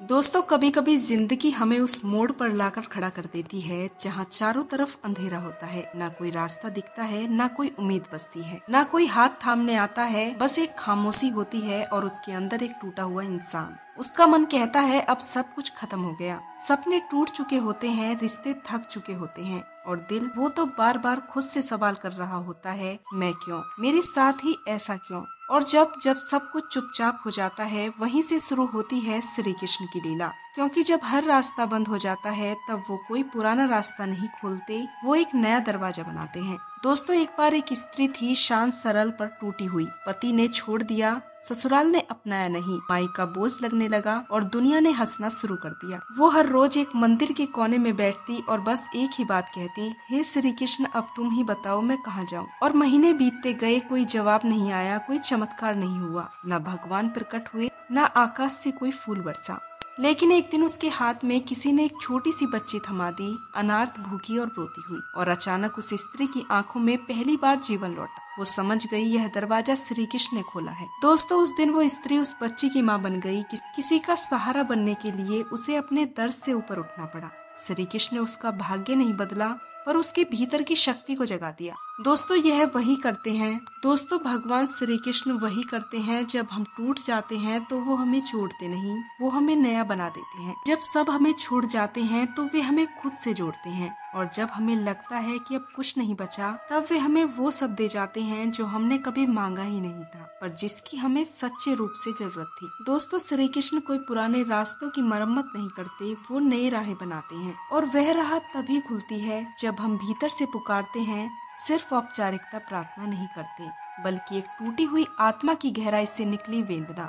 दोस्तों, कभी कभी जिंदगी हमें उस मोड़ पर लाकर खड़ा कर देती है जहाँ चारों तरफ अंधेरा होता है। ना कोई रास्ता दिखता है, ना कोई उम्मीद बसती है, ना कोई हाथ थामने आता है। बस एक खामोशी होती है और उसके अंदर एक टूटा हुआ इंसान। उसका मन कहता है अब सब कुछ खत्म हो गया। सपने टूट चुके होते हैं, रिश्ते थक चुके होते हैं और दिल वो तो बार बार खुद से सवाल कर रहा होता है, मैं क्यों, मेरे साथ ही ऐसा क्यों। और जब जब सब कुछ चुपचाप हो जाता है, वहीं से शुरू होती है श्री कृष्ण की लीला। क्योंकि जब हर रास्ता बंद हो जाता है, तब वो कोई पुराना रास्ता नहीं खोलते, वो एक नया दरवाजा बनाते हैं। दोस्तों, एक बार एक स्त्री थी, शांत सरल पर टूटी हुई। पति ने छोड़ दिया, ससुराल ने अपनाया नहीं, माई का बोझ लगने लगा और दुनिया ने हंसना शुरू कर दिया। वो हर रोज एक मंदिर के कोने में बैठती और बस एक ही बात कहती, हे श्री कृष्ण, अब तुम ही बताओ मैं कहाँ जाऊँ। और महीने बीतते गए, कोई जवाब नहीं आया, कोई चमत्कार नहीं हुआ, न भगवान प्रकट हुए, न आकाश से कोई फूल बरसा। लेकिन एक दिन उसके हाथ में किसी ने एक छोटी सी बच्ची थमा दी, अनाथ, भूखी और रोती हुई। और अचानक उस स्त्री की आंखों में पहली बार जीवन लौटा। वो समझ गई यह दरवाजा श्री कृष्ण ने खोला है। दोस्तों, उस दिन वो स्त्री उस बच्ची की माँ बन गई। किसी का सहारा बनने के लिए उसे अपने दर्द से ऊपर उठना पड़ा। श्री कृष्ण ने उसका भाग्य नहीं बदला, पर उसके भीतर की शक्ति को जगा दिया। दोस्तों, यह वही करते हैं। दोस्तों, भगवान श्री कृष्ण वही करते हैं। जब हम टूट जाते हैं तो वो हमें छोड़ते नहीं, वो हमें नया बना देते हैं। जब सब हमें छोड़ जाते हैं तो वे हमें खुद से जोड़ते हैं। और जब हमें लगता है कि अब कुछ नहीं बचा, तब वे हमें वो सब दे जाते हैं जो हमने कभी मांगा ही नहीं था, पर जिसकी हमें सच्चे रूप से जरूरत थी। दोस्तों, श्री कृष्ण कोई पुराने रास्तों की मरम्मत नहीं करते, वो नए राहें बनाते हैं। और वह राह तभी खुलती है जब हम भीतर से पुकारते हैं, सिर्फ औपचारिकता प्रार्थना नहीं करते, बल्कि एक टूटी हुई आत्मा की गहराई से निकली वेदना।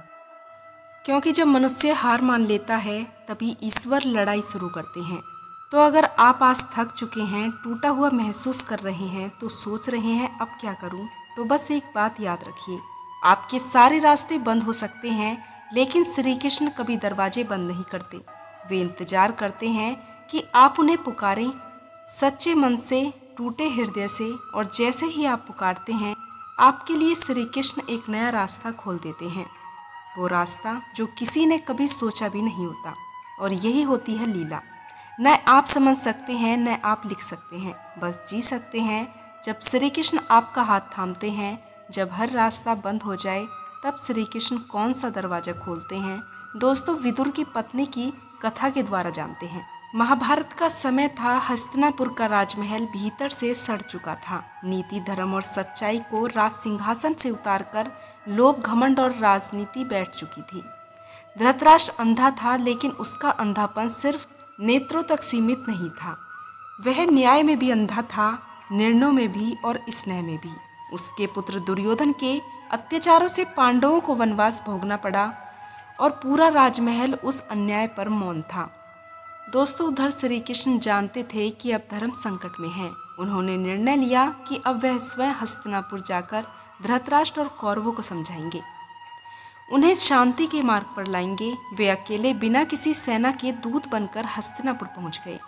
क्योंकि जब मनुष्य हार मान लेता है, तभी ईश्वर लड़ाई शुरू करते हैं। तो अगर आप आज थक चुके हैं, टूटा हुआ महसूस कर रहे हैं, तो सोच रहे हैं अब क्या करूं, तो बस एक बात याद रखिए, आपके सारे रास्ते बंद हो सकते हैं, लेकिन श्री कृष्ण कभी दरवाजे बंद नहीं करते। वे इंतजार करते हैं कि आप उन्हें पुकारें, सच्चे मन से, टूटे हृदय से। और जैसे ही आप पुकारते हैं, आपके लिए श्री कृष्ण एक नया रास्ता खोल देते हैं। वो रास्ता जो किसी ने कभी सोचा भी नहीं होता। और यही होती है लीला। न आप समझ सकते हैं, न आप लिख सकते हैं, बस जी सकते हैं। जब श्री कृष्ण आपका हाथ थामते हैं, जब हर रास्ता बंद हो जाए, तब श्री कृष्ण कौन सा दरवाजा खोलते हैं, दोस्तों विदुर की पत्नी की कथा के द्वारा जानते हैं। महाभारत का समय था, हस्तिनापुर का राजमहल भीतर से सड़ चुका था। नीति, धर्म और सच्चाई को राज सिंहासन से उतारकर लोभ, घमंड और राजनीति बैठ चुकी थी। धृतराष्ट्र अंधा था, लेकिन उसका अंधापन सिर्फ नेत्रों तक सीमित नहीं था। वह न्याय में भी अंधा था, निर्णयों में भी और स्नेह में भी। उसके पुत्र दुर्योधन के अत्याचारों से पांडवों को वनवास भोगना पड़ा और पूरा राजमहल उस अन्याय पर मौन था। दोस्तों, उधर श्री कृष्ण जानते थे कि अब धर्म संकट में है। उन्होंने निर्णय लिया कि अब वह स्वयं हस्तिनापुर जाकर धृतराष्ट्र और कौरवों को समझाएंगे, उन्हें शांति के मार्ग पर लाएंगे। वे अकेले बिना किसी सेना के दूत बनकर हस्तिनापुर पहुंच गए।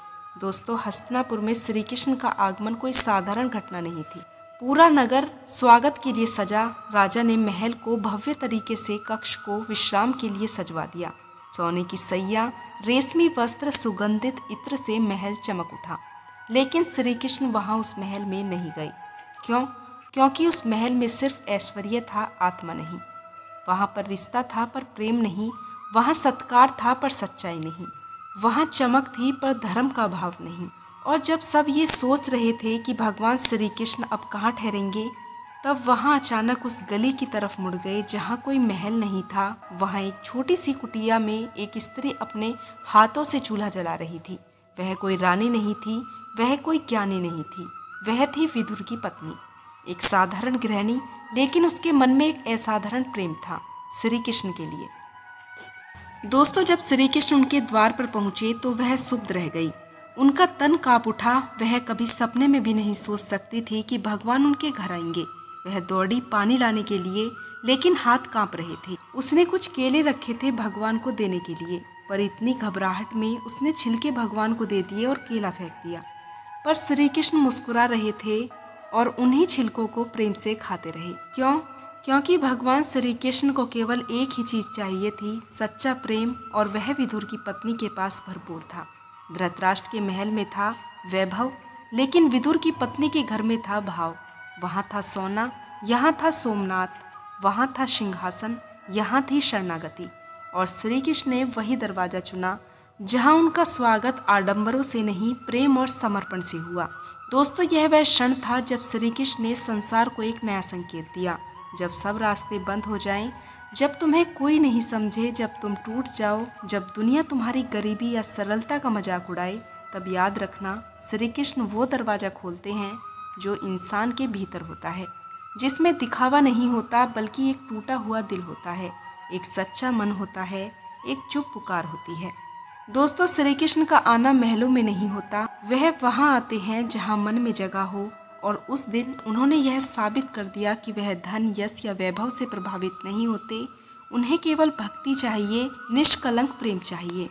दोस्तों, हस्तिनापुर में श्री कृष्ण का आगमन कोई साधारण घटना नहीं थी। पूरा नगर स्वागत के लिए सजा। राजा ने महल को भव्य तरीके से, कक्ष को विश्राम के लिए सजवा दिया। सोने की सैया, रेशमी वस्त्र, सुगंधित इत्र से महल चमक उठा। लेकिन श्री कृष्ण वहां उस महल में नहीं गए। क्यों? क्योंकि उस महल में सिर्फ ऐश्वर्य था, आत्मा नहीं। वहाँ पर रिश्ता था, पर प्रेम नहीं। वहाँ सत्कार था, पर सच्चाई नहीं। वहाँ चमक थी, पर धर्म का भाव नहीं। और जब सब ये सोच रहे थे कि भगवान श्री कृष्ण अब कहाँ ठहरेंगे, तब वहाँ अचानक उस गली की तरफ मुड़ गए जहाँ कोई महल नहीं था। वहाँ एक छोटी सी कुटिया में एक स्त्री अपने हाथों से चूल्हा जला रही थी। वह कोई रानी नहीं थी, वह कोई ज्ञानी नहीं थी, वह थी विदुर की पत्नी, एक साधारण गृहिणी। लेकिन उसके मन में एक असाधारण प्रेम था श्री कृष्ण के लिए। दोस्तों, जब श्री कृष्ण उनके द्वार पर पहुंचे तो वह स्तब्ध रह गई। उनका तन कांप उठा। वह कभी सपने में भी नहीं सोच सकती थी कि भगवान उनके घर आएंगे। वह दौड़ी पानी लाने के लिए, लेकिन हाथ कांप रहे थे। उसने कुछ केले रखे थे भगवान को देने के लिए, पर इतनी घबराहट में उसने छिलके भगवान को दे दिए और केला फेंक दिया। पर श्री कृष्ण मुस्कुरा रहे थे और उन्हीं छिलकों को प्रेम से खाते रहे। क्यों? क्योंकि भगवान श्री कृष्ण को केवल एक ही चीज चाहिए थी, सच्चा प्रेम, और वह विदुर की पत्नी के पास भरपूर था। धृतराष्ट्र के महल में था वैभव, लेकिन विदुर की पत्नी के घर में था भाव। वहाँ था सोना, यहाँ था सोमनाथ, वहाँ था सिंहासन, यहाँ थी शरणागति। और श्री कृष्ण ने वही दरवाजा चुना जहाँ उनका स्वागत आडंबरों से नहीं, प्रेम और समर्पण से हुआ। दोस्तों, यह वह क्षण था जब श्री कृष्ण ने संसार को एक नया संकेत दिया। जब सब रास्ते बंद हो जाएं, जब तुम्हें कोई नहीं समझे, जब तुम टूट जाओ, जब दुनिया तुम्हारी गरीबी या सरलता का मजाक उड़ाए, तब याद रखना, श्री कृष्ण वो दरवाज़ा खोलते हैं जो इंसान के भीतर होता है, जिसमें दिखावा नहीं होता, बल्कि एक टूटा हुआ दिल होता है, एक सच्चा मन होता है, एक चुप पुकार होती है। दोस्तों, श्री कृष्ण का आना महलों में नहीं होता, वह वहाँ आते हैं जहाँ मन में जगह हो। और उस दिन उन्होंने यह साबित कर दिया कि वह धन, यश या वैभव से प्रभावित नहीं होते। उन्हें केवल भक्ति चाहिए, निष्कलंक प्रेम चाहिए।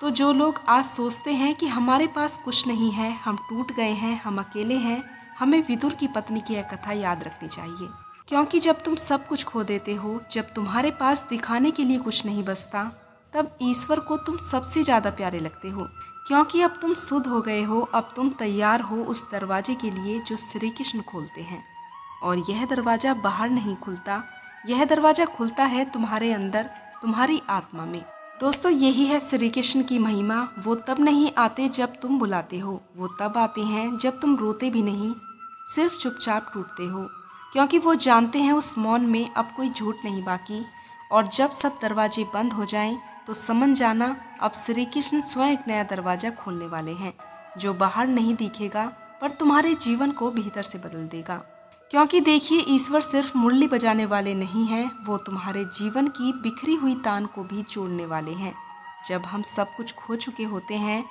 तो जो लोग आज सोचते हैं कि हमारे पास कुछ नहीं है, हम टूट गए हैं, हम अकेले हैं, हमें विदुर की पत्नी की यह कथा याद रखनी चाहिए। क्योंकि जब तुम सब कुछ खो देते हो, जब तुम्हारे पास दिखाने के लिए कुछ नहीं बचता, तब ईश्वर को तुम सबसे ज़्यादा प्यारे लगते हो। क्योंकि अब तुम शुद्ध हो गए हो, अब तुम तैयार हो उस दरवाजे के लिए जो श्री कृष्ण खोलते हैं। और यह दरवाज़ा बाहर नहीं खुलता, यह दरवाज़ा खुलता है तुम्हारे अंदर, तुम्हारी आत्मा में। दोस्तों, यही है श्री कृष्ण की महिमा। वो तब नहीं आते जब तुम बुलाते हो, वो तब आते हैं जब तुम रोते भी नहीं, सिर्फ चुपचाप टूटते हो। क्योंकि वो जानते हैं उस मौन में अब कोई झूठ नहीं बाकी। और जब सब दरवाजे बंद हो जाएं, तो समझ जाना, अब श्री कृष्ण स्वयं एक नया दरवाज़ा खोलने वाले हैं, जो बाहर नहीं दिखेगा, पर तुम्हारे जीवन को भीतर से बदल देगा। क्योंकि देखिए, ईश्वर सिर्फ मुरली बजाने वाले नहीं हैं, वो तुम्हारे जीवन की बिखरी हुई तान को भी जोड़ने वाले हैं। जब हम सब कुछ खो चुके होते हैं,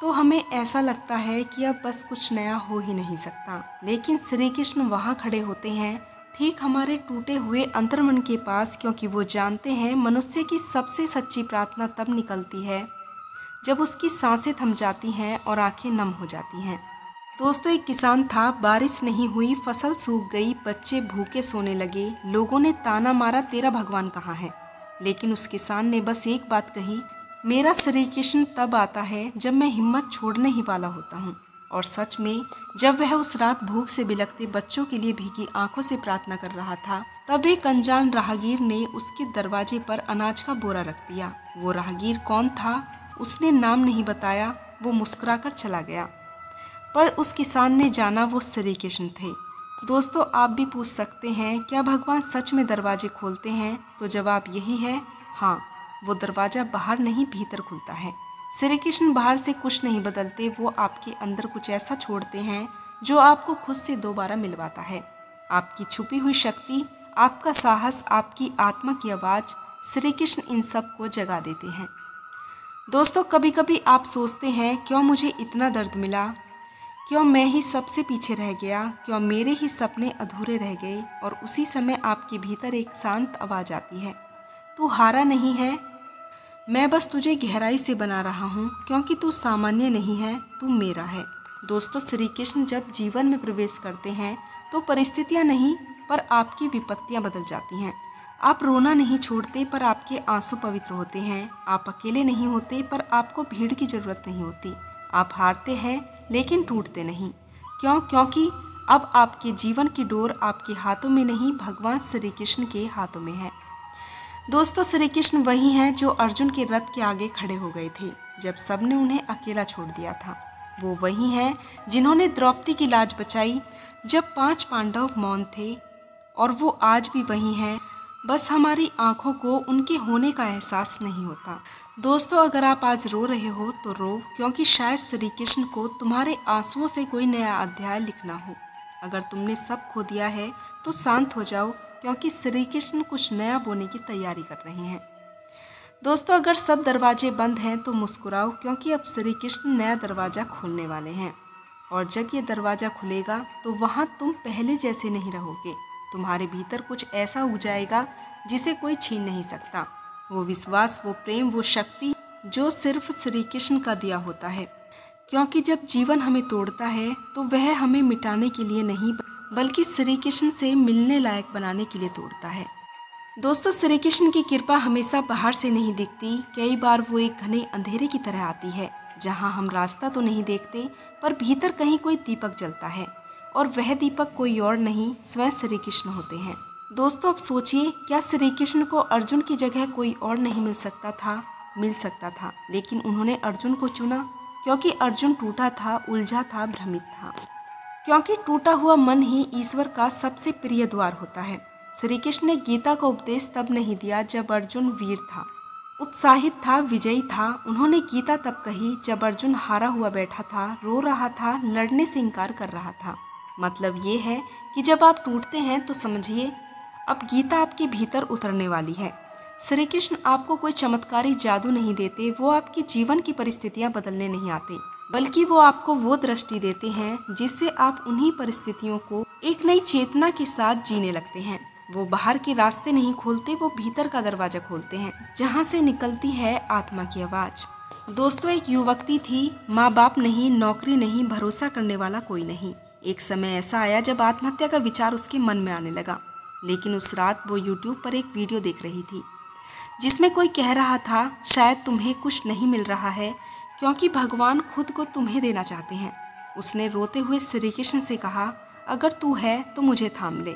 तो हमें ऐसा लगता है कि अब बस कुछ नया हो ही नहीं सकता। लेकिन श्री कृष्ण वहाँ खड़े होते हैं, ठीक हमारे टूटे हुए अंतर्मन के पास, क्योंकि वो जानते हैं मनुष्य की सबसे सच्ची प्रार्थना तब निकलती है जब उसकी सांसें थम जाती हैं और आंखें नम हो जाती हैं। दोस्तों, एक किसान था, बारिश नहीं हुई, फसल सूख गई, बच्चे भूखे सोने लगे, लोगों ने ताना मारा, तेरा भगवान कहाँ है। लेकिन उस किसान ने बस एक बात कही, मेरा श्री कृष्ण तब आता है जब मैं हिम्मत छोड़ने ही वाला होता हूँ। और सच में, जब वह उस रात भूख से बिलखते बच्चों के लिए भीगी आंखों से प्रार्थना कर रहा था, तब एक अनजान राहगीर ने उसके दरवाजे पर अनाज का बोरा रख दिया। वो राहगीर कौन था, उसने नाम नहीं बताया, वो मुस्कुराकर चला गया। पर उस किसान ने जाना वो श्री कृष्ण थे। दोस्तों, आप भी पूछ सकते हैं, क्या भगवान सच में दरवाजे खोलते हैं? तो जवाब यही है, हाँ, वो दरवाज़ा बाहर नहीं भीतर खुलता है। श्री कृष्ण बाहर से कुछ नहीं बदलते, वो आपके अंदर कुछ ऐसा छोड़ते हैं जो आपको खुद से दोबारा मिलवाता है। आपकी छुपी हुई शक्ति, आपका साहस, आपकी आत्मा की आवाज़, श्री कृष्ण इन सब को जगा देते हैं। दोस्तों, कभी कभी आप सोचते हैं, क्यों मुझे इतना दर्द मिला, क्यों मैं ही सबसे पीछे रह गया, क्यों मेरे ही सपने अधूरे रह गए। और उसी समय आपके भीतर एक शांत आवाज़ आती है, तू हारा नहीं है, मैं बस तुझे गहराई से बना रहा हूँ, क्योंकि तू सामान्य नहीं है, तू मेरा है। दोस्तों, श्री कृष्ण जब जीवन में प्रवेश करते हैं, तो परिस्थितियाँ नहीं, पर आपकी विपत्तियाँ बदल जाती हैं। आप रोना नहीं छोड़ते, पर आपके आंसू पवित्र होते हैं। आप अकेले नहीं होते, पर आपको भीड़ की ज़रूरत नहीं होती। आप हारते हैं, लेकिन टूटते नहीं। क्यों? क्योंकि अब आपके जीवन की डोर आपके हाथों में नहीं, भगवान श्री कृष्ण के हाथों में है। दोस्तों, श्री कृष्ण वही हैं जो अर्जुन के रथ के आगे खड़े हो गए थे जब सबने उन्हें अकेला छोड़ दिया था। वो वही हैं जिन्होंने द्रौपदी की लाज बचाई जब 5 पांडव मौन थे। और वो आज भी वही हैं, बस हमारी आंखों को उनके होने का एहसास नहीं होता। दोस्तों, अगर आप आज रो रहे हो तो रो, क्योंकि शायद श्री कृष्ण को तुम्हारे आंसुओं से कोई नया अध्याय लिखना हो। अगर तुमने सब खो दिया है तो शांत हो जाओ, क्योंकि श्री कृष्ण कुछ नया बोने की तैयारी कर रहे हैं। दोस्तों, अगर सब दरवाजे बंद हैं तो मुस्कुराओ, क्योंकि अब श्री कृष्ण नया दरवाज़ा खोलने वाले हैं। और जब ये दरवाज़ा खुलेगा तो वहाँ तुम पहले जैसे नहीं रहोगे। तुम्हारे भीतर कुछ ऐसा उग जाएगा जिसे कोई छीन नहीं सकता। वो विश्वास, वो प्रेम, वो शक्ति जो सिर्फ श्री कृष्ण का दिया होता है। क्योंकि जब जीवन हमें तोड़ता है तो वह हमें मिटाने के लिए नहीं, बल्कि श्री कृष्ण से मिलने लायक बनाने के लिए तोड़ता है। दोस्तों, श्री कृष्ण की कृपा हमेशा बाहर से नहीं दिखती। कई बार वो एक घने अंधेरे की तरह आती है, जहां हम रास्ता तो नहीं देखते पर भीतर कहीं कोई दीपक जलता है, और वह दीपक कोई और नहीं, स्वयं श्री कृष्ण होते हैं। दोस्तों, अब सोचिए, क्या श्री कृष्ण को अर्जुन की जगह कोई और नहीं मिल सकता था? मिल सकता था, लेकिन उन्होंने अर्जुन को चुना क्योंकि अर्जुन टूटा था, उलझा था, भ्रमित था। क्योंकि टूटा हुआ मन ही ईश्वर का सबसे प्रिय द्वार होता है। श्री कृष्ण ने गीता का उपदेश तब नहीं दिया जब अर्जुन वीर था, उत्साहित था, विजयी था। उन्होंने गीता तब कही जब अर्जुन हारा हुआ बैठा था, रो रहा था, लड़ने से इनकार कर रहा था। मतलब ये है कि जब आप टूटते हैं तो समझिए अब गीता आपके भीतर उतरने वाली है। श्री कृष्ण आपको कोई चमत्कारी जादू नहीं देते, वो आपकी जीवन की परिस्थितियां बदलने नहीं आते, बल्कि वो आपको वो दृष्टि देते हैं जिससे आप उन्हीं परिस्थितियों को एक नई चेतना के साथ जीने लगते हैं। वो बाहर के रास्ते नहीं खोलते, वो भीतर का दरवाजा खोलते हैं, जहाँ से निकलती है आत्मा की आवाज। दोस्तों, एक युवती थी, माँ बाप नहीं, नौकरी नहीं, भरोसा करने वाला कोई नहीं। एक समय ऐसा आया जब आत्महत्या का विचार उसके मन में आने लगा, लेकिन उस रात वो YouTube पर एक वीडियो देख रही थी जिसमें कोई कह रहा था, शायद तुम्हें कुछ नहीं मिल रहा है क्योंकि भगवान खुद को तुम्हें देना चाहते हैं। उसने रोते हुए श्री कृष्ण से कहा, अगर तू है तो मुझे थाम ले।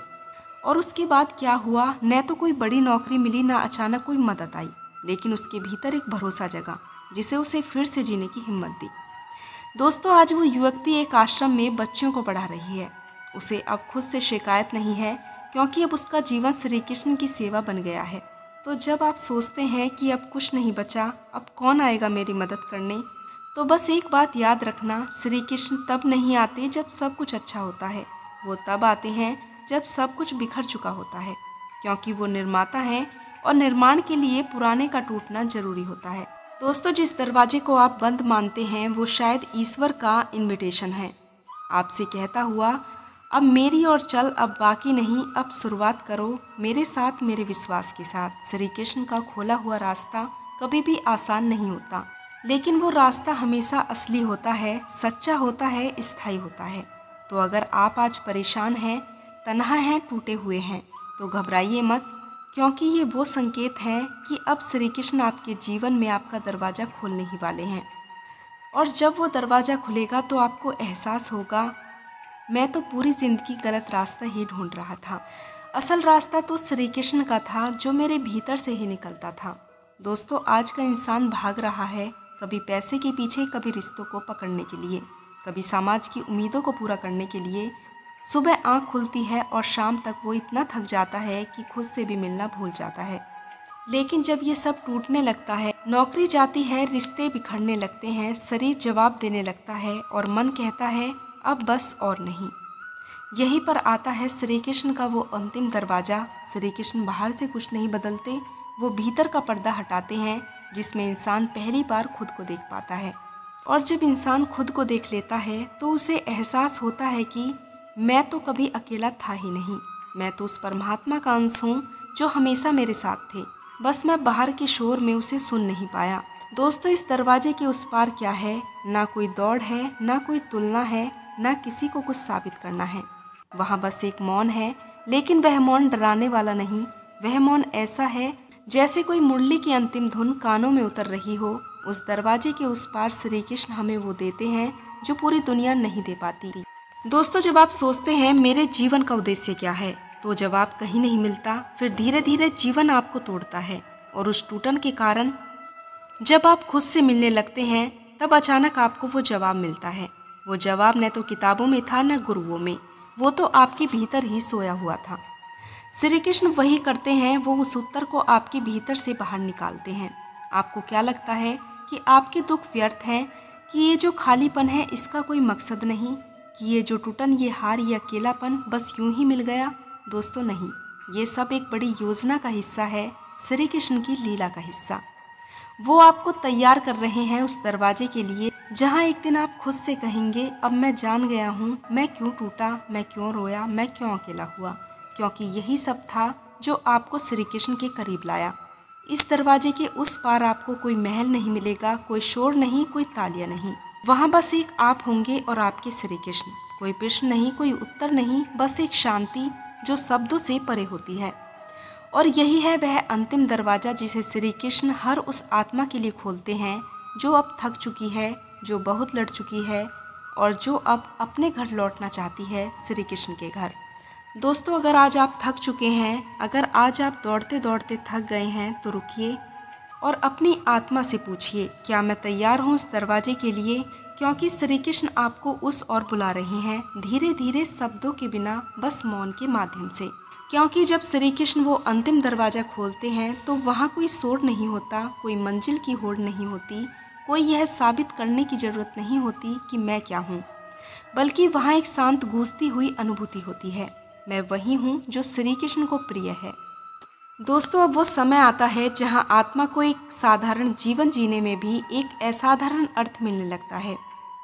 और उसके बाद क्या हुआ, न तो कोई बड़ी नौकरी मिली, न अचानक कोई मदद आई, लेकिन उसके भीतर एक भरोसा जगा जिसे उसे फिर से जीने की हिम्मत दी। दोस्तों, आज वो युवती एक आश्रम में बच्चों को पढ़ा रही है। उसे अब खुद से शिकायत नहीं है क्योंकि अब उसका जीवन श्री कृष्ण की सेवा बन गया है। तो जब आप सोचते हैं कि अब कुछ नहीं बचा, अब कौन आएगा मेरी मदद करने, तो बस एक बात याद रखना, श्री कृष्ण तब नहीं आते जब सब कुछ अच्छा होता है, वो तब आते हैं जब सब कुछ बिखर चुका होता है, क्योंकि वो निर्माता हैं और निर्माण के लिए पुराने का टूटना जरूरी होता है। दोस्तों, जिस दरवाजे को आप बंद मानते हैं वो शायद ईश्वर का इन्विटेशन है, आपसे कहता हुआ, अब मेरी ओर चल, अब बाकी नहीं, अब शुरुआत करो मेरे साथ, मेरे विश्वास के साथ। श्री कृष्ण का खोला हुआ रास्ता कभी भी आसान नहीं होता, लेकिन वो रास्ता हमेशा असली होता है, सच्चा होता है, स्थायी होता है। तो अगर आप आज परेशान हैं, तन्हा हैं, टूटे हुए हैं, तो घबराइए मत, क्योंकि ये वो संकेत हैं कि अब श्री कृष्ण आपके जीवन में आपका दरवाज़ा खोलने ही वाले हैं। और जब वो दरवाज़ा खुलेगा तो आपको एहसास होगा, मैं तो पूरी ज़िंदगी गलत रास्ता ही ढूंढ रहा था, असल रास्ता तो श्री कृष्ण का था जो मेरे भीतर से ही निकलता था। दोस्तों, आज का इंसान भाग रहा है, कभी पैसे के पीछे, कभी रिश्तों को पकड़ने के लिए, कभी समाज की उम्मीदों को पूरा करने के लिए। सुबह आँख खुलती है और शाम तक वो इतना थक जाता है कि खुद से भी मिलना भूल जाता है। लेकिन जब ये सब टूटने लगता है, नौकरी जाती है, रिश्ते बिखरने लगते हैं, शरीर जवाब देने लगता है और मन कहता है अब बस और नहीं, यहीं पर आता है श्री कृष्ण का वो अंतिम दरवाज़ा। श्री कृष्ण बाहर से कुछ नहीं बदलते, वो भीतर का पर्दा हटाते हैं जिसमें इंसान पहली बार खुद को देख पाता है। और जब इंसान खुद को देख लेता है तो उसे एहसास होता है कि मैं तो कभी अकेला था ही नहीं, मैं तो उस परमात्मा का अंश हूँ जो हमेशा मेरे साथ थे, बस मैं बाहर के शोर में उसे सुन नहीं पाया। दोस्तों, इस दरवाजे के उस पार क्या है? ना कोई दौड़ है, ना कोई तुलना है, ना किसी को कुछ साबित करना है। वहाँ बस एक मौन है, लेकिन वह मौन डराने वाला नहीं। वह मौन ऐसा है जैसे कोई मुरली की अंतिम धुन कानों में उतर रही हो। उस दरवाजे के उस पार श्री कृष्ण हमें वो देते हैं जो पूरी दुनिया नहीं दे पाती। दोस्तों, जब आप सोचते हैं मेरे जीवन का उद्देश्य क्या है, तो जवाब कहीं नहीं मिलता। फिर धीरे धीरे जीवन आपको तोड़ता है और उस टूटन के कारण जब आप खुद से मिलने लगते हैं, तब अचानक आपको वो जवाब मिलता है। वो जवाब न तो किताबों में था, न गुरुओं में, वो तो आपके भीतर ही सोया हुआ था। श्री कृष्ण वही करते हैं, वो उस उत्तर को आपके भीतर से बाहर निकालते हैं। आपको क्या लगता है कि आपके दुख व्यर्थ हैं, कि ये जो खालीपन है इसका कोई मकसद नहीं, कि ये जो टूटन, ये हार, ये अकेलापन बस यूं ही मिल गया? दोस्तों, नहीं, ये सब एक बड़ी योजना का हिस्सा है, श्री कृष्ण की लीला का हिस्सा। वो आपको तैयार कर रहे हैं उस दरवाजे के लिए जहाँ एक दिन आप खुद से कहेंगे, अब मैं जान गया हूँ मैं क्यों टूटा, मैं क्यों रोया, मैं क्यों अकेला हुआ, क्योंकि यही सब था जो आपको श्री कृष्ण के करीब लाया। इस दरवाजे के उस पार आपको कोई महल नहीं मिलेगा, कोई शोर नहीं, कोई तालियां नहीं, वहाँ बस एक आप होंगे और आपके श्री कृष्ण। कोई प्रश्न नहीं, कोई उत्तर नहीं, बस एक शांति जो शब्दों से परे होती है। और यही है वह अंतिम दरवाज़ा जिसे श्री कृष्ण हर उस आत्मा के लिए खोलते हैं जो अब थक चुकी है, जो बहुत लड़ चुकी है और जो अब अपने घर लौटना चाहती है, श्री कृष्ण के घर। दोस्तों, अगर आज आप थक चुके हैं, अगर आज आप दौड़ते दौड़ते थक गए हैं, तो रुकिए और अपनी आत्मा से पूछिए, क्या मैं तैयार हूँ उस दरवाजे के लिए? क्योंकि श्री कृष्ण आपको उस ओर बुला रहे हैं, धीरे धीरे, शब्दों के बिना, बस मौन के माध्यम से। क्योंकि जब श्री कृष्ण वो अंतिम दरवाज़ा खोलते हैं तो वहाँ कोई शोर नहीं होता, कोई मंजिल की होड़ नहीं होती, कोई यह साबित करने की ज़रूरत नहीं होती कि मैं क्या हूँ, बल्कि वहाँ एक शांत गूंजती हुई अनुभूति होती है, मैं वही हूँ जो श्री कृष्ण को प्रिय है। दोस्तों, अब वो समय आता है जहाँ आत्मा को एक साधारण जीवन जीने में भी एक असाधारण अर्थ मिलने लगता है।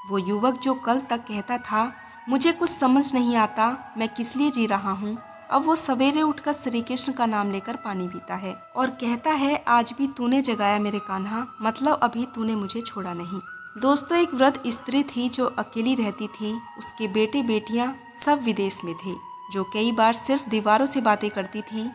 वो युवक जो कल तक कहता था मुझे कुछ समझ नहीं आता, मैं किस लिए जी रहा हूँ, अब वो सवेरे उठकर श्री कृष्ण का नाम लेकर पानी पीता है और कहता है, आज भी तूने जगाया मेरे कान्हा, मतलब अभी तूने मुझे छोड़ा नहीं। दोस्तों, एक वृद्ध स्त्री थी जो अकेली रहती थी। उसके बेटे बेटियां सब विदेश में थे, जो कई बार सिर्फ दीवारों से बातें करती थी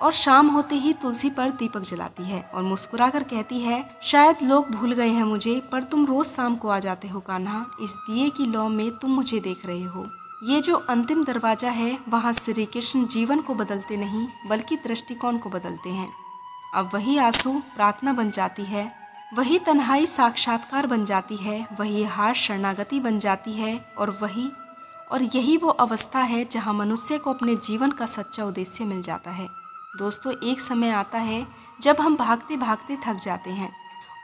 और शाम होते ही तुलसी पर दीपक जलाती है और मुस्कुराकर कहती है, शायद लोग भूल गए हैं मुझे, पर तुम रोज शाम को आ जाते हो कान्हा, इस दिए की लौ में तुम मुझे देख रहे हो। ये जो अंतिम दरवाजा है, वहाँ श्री कृष्ण जीवन को बदलते नहीं बल्कि दृष्टिकोण को बदलते हैं। अब वही आंसू प्रार्थना बन जाती है, वही तन्हाई साक्षात्कार बन जाती है, वही हार शरणागति बन जाती है और यही वो अवस्था है जहाँ मनुष्य को अपने जीवन का सच्चा उद्देश्य मिल जाता है। दोस्तों, एक समय आता है जब हम भागते भागते थक जाते हैं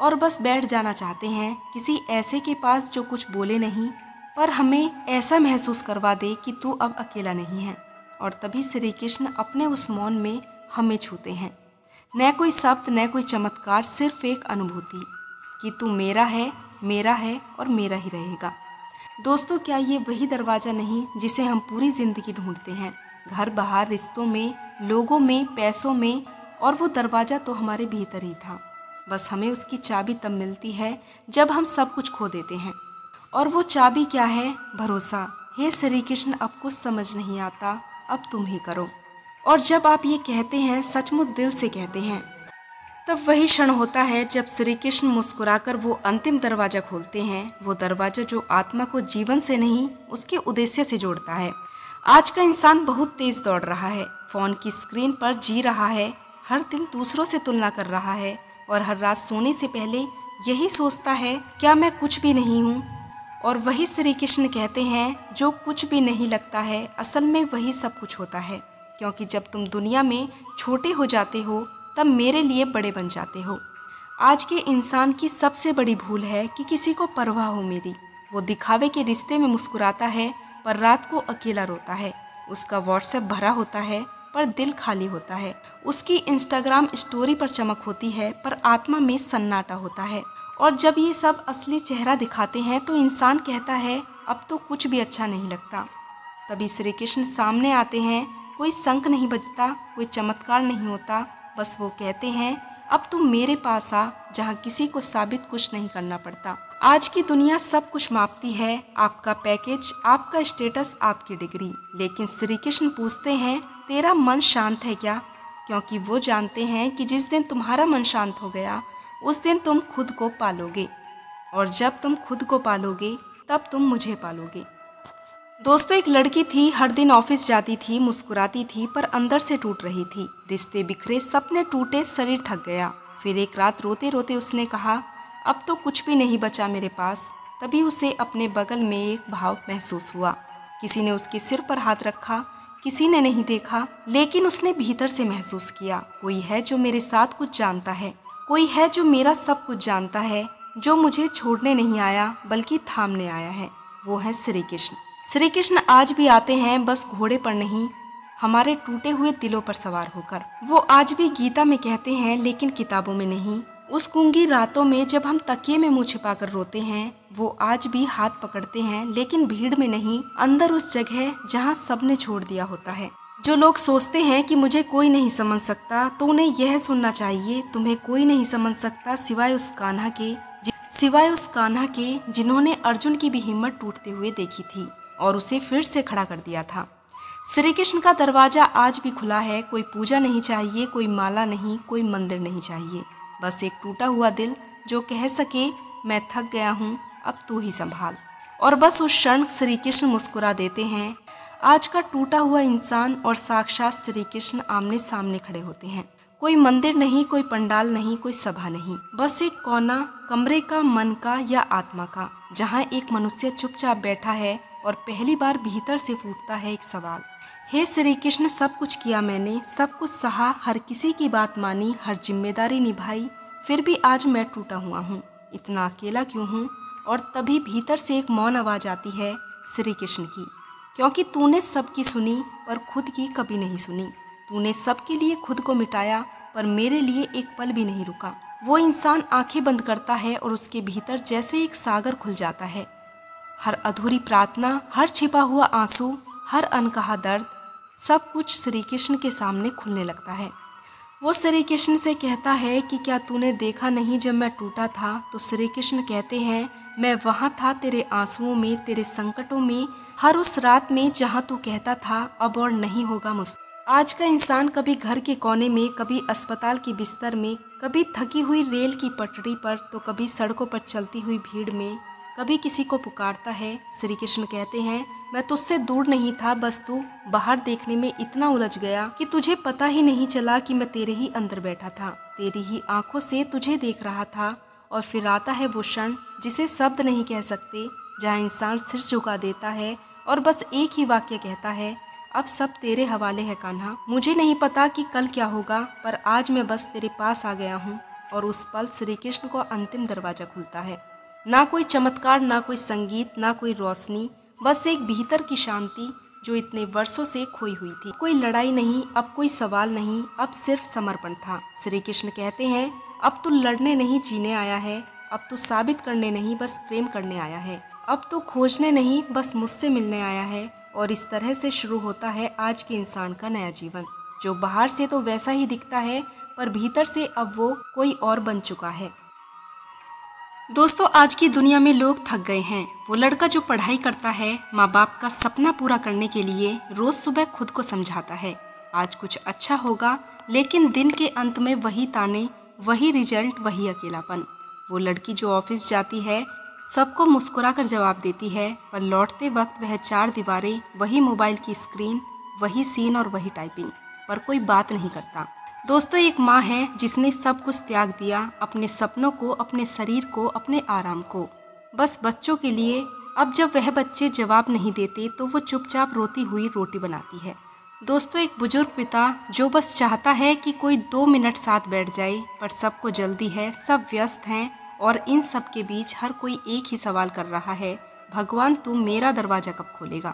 और बस बैठ जाना चाहते हैं किसी ऐसे के पास जो कुछ बोले नहीं, पर हमें ऐसा महसूस करवा दे कि तू अब अकेला नहीं है। और तभी श्री कृष्ण अपने उस मौन में हमें छूते हैं। न कोई शब्द, न कोई चमत्कार, सिर्फ एक अनुभूति कि तू मेरा है और मेरा ही रहेगा। दोस्तों, क्या ये वही दरवाज़ा नहीं जिसे हम पूरी ज़िंदगी ढूंढते हैं, घर बाहर, रिश्तों में, लोगों में, पैसों में? और वो दरवाज़ा तो हमारे भीतर ही था, बस हमें उसकी चाबी तब मिलती है जब हम सब कुछ खो देते हैं। और वो चाबी क्या है? भरोसा। हे श्री कृष्ण, अब कुछ समझ नहीं आता, अब तुम ही करो। और जब आप ये कहते हैं, सचमुच दिल से कहते हैं, तब वही क्षण होता है जब श्री कृष्ण मुस्कुराकर वो अंतिम दरवाज़ा खोलते हैं, वो दरवाज़ा जो आत्मा को जीवन से नहीं उसके उद्देश्य से जोड़ता है। आज का इंसान बहुत तेज दौड़ रहा है, फ़ोन की स्क्रीन पर जी रहा है, हर दिन दूसरों से तुलना कर रहा है और हर रात सोने से पहले यही सोचता है, क्या मैं कुछ भी नहीं हूँ? और वही श्री कृष्ण कहते हैं, जो कुछ भी नहीं लगता है, असल में वही सब कुछ होता है। क्योंकि जब तुम दुनिया में छोटे हो जाते हो, तब मेरे लिए बड़े बन जाते हो। आज के इंसान की सबसे बड़ी भूल है कि किसी को परवाह हो मेरी। वो दिखावे के रिश्ते में मुस्कुराता है पर रात को अकेला रोता है। उसका व्हाट्सएप भरा होता है पर दिल खाली होता है। उसकी इंस्टाग्राम स्टोरी पर चमक होती है पर आत्मा में सन्नाटा होता है। और जब ये सब असली चेहरा दिखाते हैं तो इंसान कहता है, अब तो कुछ भी अच्छा नहीं लगता। तभी श्री कृष्ण सामने आते हैं। कोई शंख नहीं बजता, कोई चमत्कार नहीं होता, बस वो कहते हैं, अब तुम मेरे पास आ, जहाँ किसी को साबित कुछ नहीं करना पड़ता। आज की दुनिया सब कुछ मापती है, आपका पैकेज, आपका स्टेटस, आपकी डिग्री। लेकिन श्री कृष्ण पूछते हैं, तेरा मन शांत है क्या? क्योंकि वो जानते हैं कि जिस दिन तुम्हारा मन शांत हो गया, उस दिन तुम खुद को पालोगे, और जब तुम खुद को पालोगे तब तुम मुझे पालोगे। दोस्तों, एक लड़की थी, हर दिन ऑफिस जाती थी, मुस्कुराती थी, पर अंदर से टूट रही थी। रिश्ते बिखरे, सपने टूटे, शरीर थक गया। फिर एक रात रोते रोते उसने कहा, अब तो कुछ भी नहीं बचा मेरे पास। तभी उसे अपने बगल में एक भाव महसूस हुआ। किसी ने उसके सिर पर हाथ रखा, किसी ने नहीं देखा, लेकिन उसने भीतर से महसूस किया, कोई है जो मेरे साथ कुछ जानता है, कोई है जो मेरा सब कुछ जानता है, जो मुझे छोड़ने नहीं आया बल्कि थामने आया है। वो है श्री कृष्ण। श्री कृष्ण आज भी आते हैं, बस घोड़े पर नहीं, हमारे टूटे हुए दिलों पर सवार होकर। वो आज भी गीता में कहते हैं, लेकिन किताबों में नहीं। उस गूंगी रातों में जब हम तकिए में मुंह छिपाकर रोते हैं, वो आज भी हाथ पकड़ते हैं, लेकिन भीड़ में नहीं, अंदर उस जगह जहाँ सबने छोड़ दिया होता है। जो लोग सोचते हैं कि मुझे कोई नहीं समझ सकता, तो उन्हें यह सुनना चाहिए, तुम्हें कोई नहीं समझ सकता सिवाय उस कान्हा के सिवाय उस कान्हा के जिन्होंने अर्जुन की भी हिम्मत टूटते हुए देखी थी और उसे फिर से खड़ा कर दिया था। श्री कृष्ण का दरवाजा आज भी खुला है। कोई पूजा नहीं चाहिए, कोई माला नहीं, कोई मंदिर नहीं चाहिए, बस एक टूटा हुआ दिल जो कह सके मैं थक गया हूँ, अब तू ही संभाल। और बस उस क्षण श्री कृष्ण मुस्कुरा देते हैं। आज का टूटा हुआ इंसान और साक्षात श्री कृष्ण आमने सामने खड़े होते हैं। कोई मंदिर नहीं, कोई पंडाल नहीं, कोई सभा नहीं, बस एक कोना कमरे का, मन का या आत्मा का, जहाँ एक मनुष्य चुपचाप बैठा है और पहली बार भीतर से फूटता है एक सवाल। हे श्री कृष्ण, सब कुछ किया मैंने, सब कुछ सहा, हर किसी की बात मानी, हर जिम्मेदारी निभाई, फिर भी आज मैं टूटा हुआ हूँ, इतना अकेला क्यों हूँ। और तभी भीतर से एक मौन आवाज आती है श्री कृष्ण की, क्योंकि तूने सबकी सुनी पर खुद की कभी नहीं सुनी। तूने सबके लिए खुद को मिटाया पर मेरे लिए एक पल भी नहीं रुका। वो इंसान आंखें बंद करता है और उसके भीतर जैसे एक सागर खुल जाता है। हर अधूरी प्रार्थना, हर छिपा हुआ आंसू, हर अनकहा दर्द, सब कुछ श्री कृष्ण के सामने खुलने लगता है। वो श्री कृष्ण से कहता है कि क्या तूने देखा नहीं जब मैं टूटा था। तो श्री कृष्ण कहते हैं मैं वहाँ था, तेरे आंसुओं में, तेरे संकटों में, हर उस रात में जहाँ तू कहता था अब और नहीं होगा मुझसे। आज का इंसान कभी घर के कोने में, कभी अस्पताल के बिस्तर में, कभी थकी हुई रेल की पटरी पर, तो कभी सड़कों पर चलती हुई भीड़ में, कभी किसी को पुकारता है। श्री कृष्ण कहते हैं मैं तुझसे दूर नहीं था, बस तू बाहर देखने में इतना उलझ गया कि तुझे पता ही नहीं चला कि मैं तेरे ही अंदर बैठा था, तेरी ही आंखों से तुझे देख रहा था। और फिर आता है वो क्षण जिसे शब्द नहीं कह सकते, जहाँ इंसान सिर झुका देता है और बस एक ही वाक्य कहता है अब सब तेरे हवाले है कान्हा। मुझे नहीं पता कि कल क्या होगा, पर आज मैं बस तेरे पास आ गया हूँ। और उस पल श्री कृष्ण को अंतिम दरवाजा खुलता है। ना कोई चमत्कार, ना कोई संगीत, ना कोई रोशनी, बस एक भीतर की शांति जो इतने वर्षों से खोई हुई थी। कोई लड़ाई नहीं, अब कोई सवाल नहीं, अब सिर्फ समर्पण था। श्री कृष्ण कहते हैं अब तू लड़ने नहीं जीने आया है, अब तू साबित करने नहीं बस प्रेम करने आया है, अब तू खोजने नहीं बस मुझसे मिलने आया है। और इस तरह से शुरू होता है आज के इंसान का नया जीवन, जो बाहर से तो वैसा ही दिखता है पर भीतर से अब वो कोई और बन चुका है। दोस्तों, आज की दुनिया में लोग थक गए हैं। वो लड़का जो पढ़ाई करता है, माँ बाप का सपना पूरा करने के लिए रोज सुबह खुद को समझाता है आज कुछ अच्छा होगा, लेकिन दिन के अंत में वही ताने, वही रिजल्ट, वही अकेलापन। वो लड़की जो ऑफिस जाती है, सबको मुस्कुराकर जवाब देती है, पर लौटते वक्त वह चार दीवारें, वही मोबाइल की स्क्रीन, वही सीन और वही टाइपिंग, पर कोई बात नहीं करता। दोस्तों, एक माँ है जिसने सब कुछ त्याग दिया, अपने सपनों को, अपने शरीर को, अपने आराम को, बस बच्चों के लिए। अब जब वह बच्चे जवाब नहीं देते तो वो चुपचाप रोती हुई रोटी बनाती है। दोस्तों, एक बुजुर्ग पिता जो बस चाहता है कि कोई 2 मिनट साथ बैठ जाए, पर सबको जल्दी है, सब व्यस्त हैं और इन सब के बीच हर कोई एक ही सवाल कर रहा है, भगवान तू मेरा दरवाजा कब खोलेगा।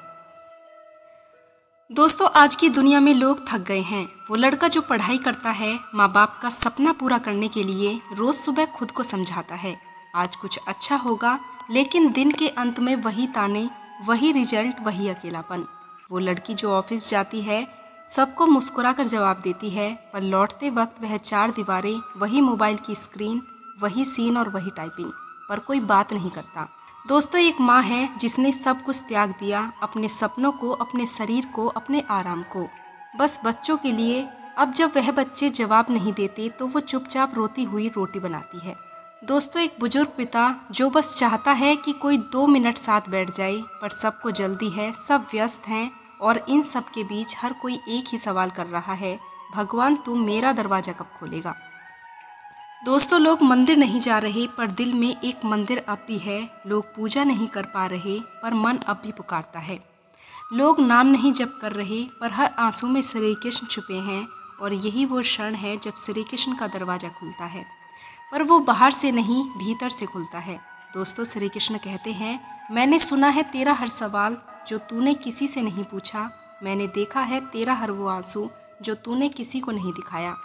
दोस्तों, आज की दुनिया में लोग थक गए हैं। वो लड़का जो पढ़ाई करता है, माँ बाप का सपना पूरा करने के लिए रोज सुबह खुद को समझाता है आज कुछ अच्छा होगा, लेकिन दिन के अंत में वही ताने, वही रिजल्ट, वही अकेलापन। वो लड़की जो ऑफिस जाती है, सबको मुस्कुराकर जवाब देती है, पर लौटते वक्त वह चार दीवारें, वही मोबाइल की स्क्रीन, वही सीन और वही टाइपिंग, पर कोई बात नहीं करता। दोस्तों, एक माँ है जिसने सब कुछ त्याग दिया, अपने सपनों को, अपने शरीर को, अपने आराम को, बस बच्चों के लिए। अब जब वह बच्चे जवाब नहीं देते तो वो चुपचाप रोती हुई रोटी बनाती है। दोस्तों, एक बुजुर्ग पिता जो बस चाहता है कि कोई 2 मिनट साथ बैठ जाए, पर सबको जल्दी है, सब व्यस्त हैं और इन सब के बीच हर कोई एक ही सवाल कर रहा है, भगवान तू मेरा दरवाजा कब खोलेगा। दोस्तों, लोग मंदिर नहीं जा रहे पर दिल में एक मंदिर अब भी है। लोग पूजा नहीं कर पा रहे पर मन अब भी पुकारता है। लोग नाम नहीं जप कर रहे पर हर आंसू में श्री कृष्ण छुपे हैं। और यही वो क्षण है जब श्री कृष्ण का दरवाजा खुलता है, पर वो बाहर से नहीं भीतर से खुलता है। दोस्तों, श्री कृष्ण कहते हैं मैंने सुना है तेरा हर सवाल जो तूने किसी से नहीं पूछा, मैंने देखा है तेरा हर वो आंसू जो तूने किसी को नहीं दिखाया,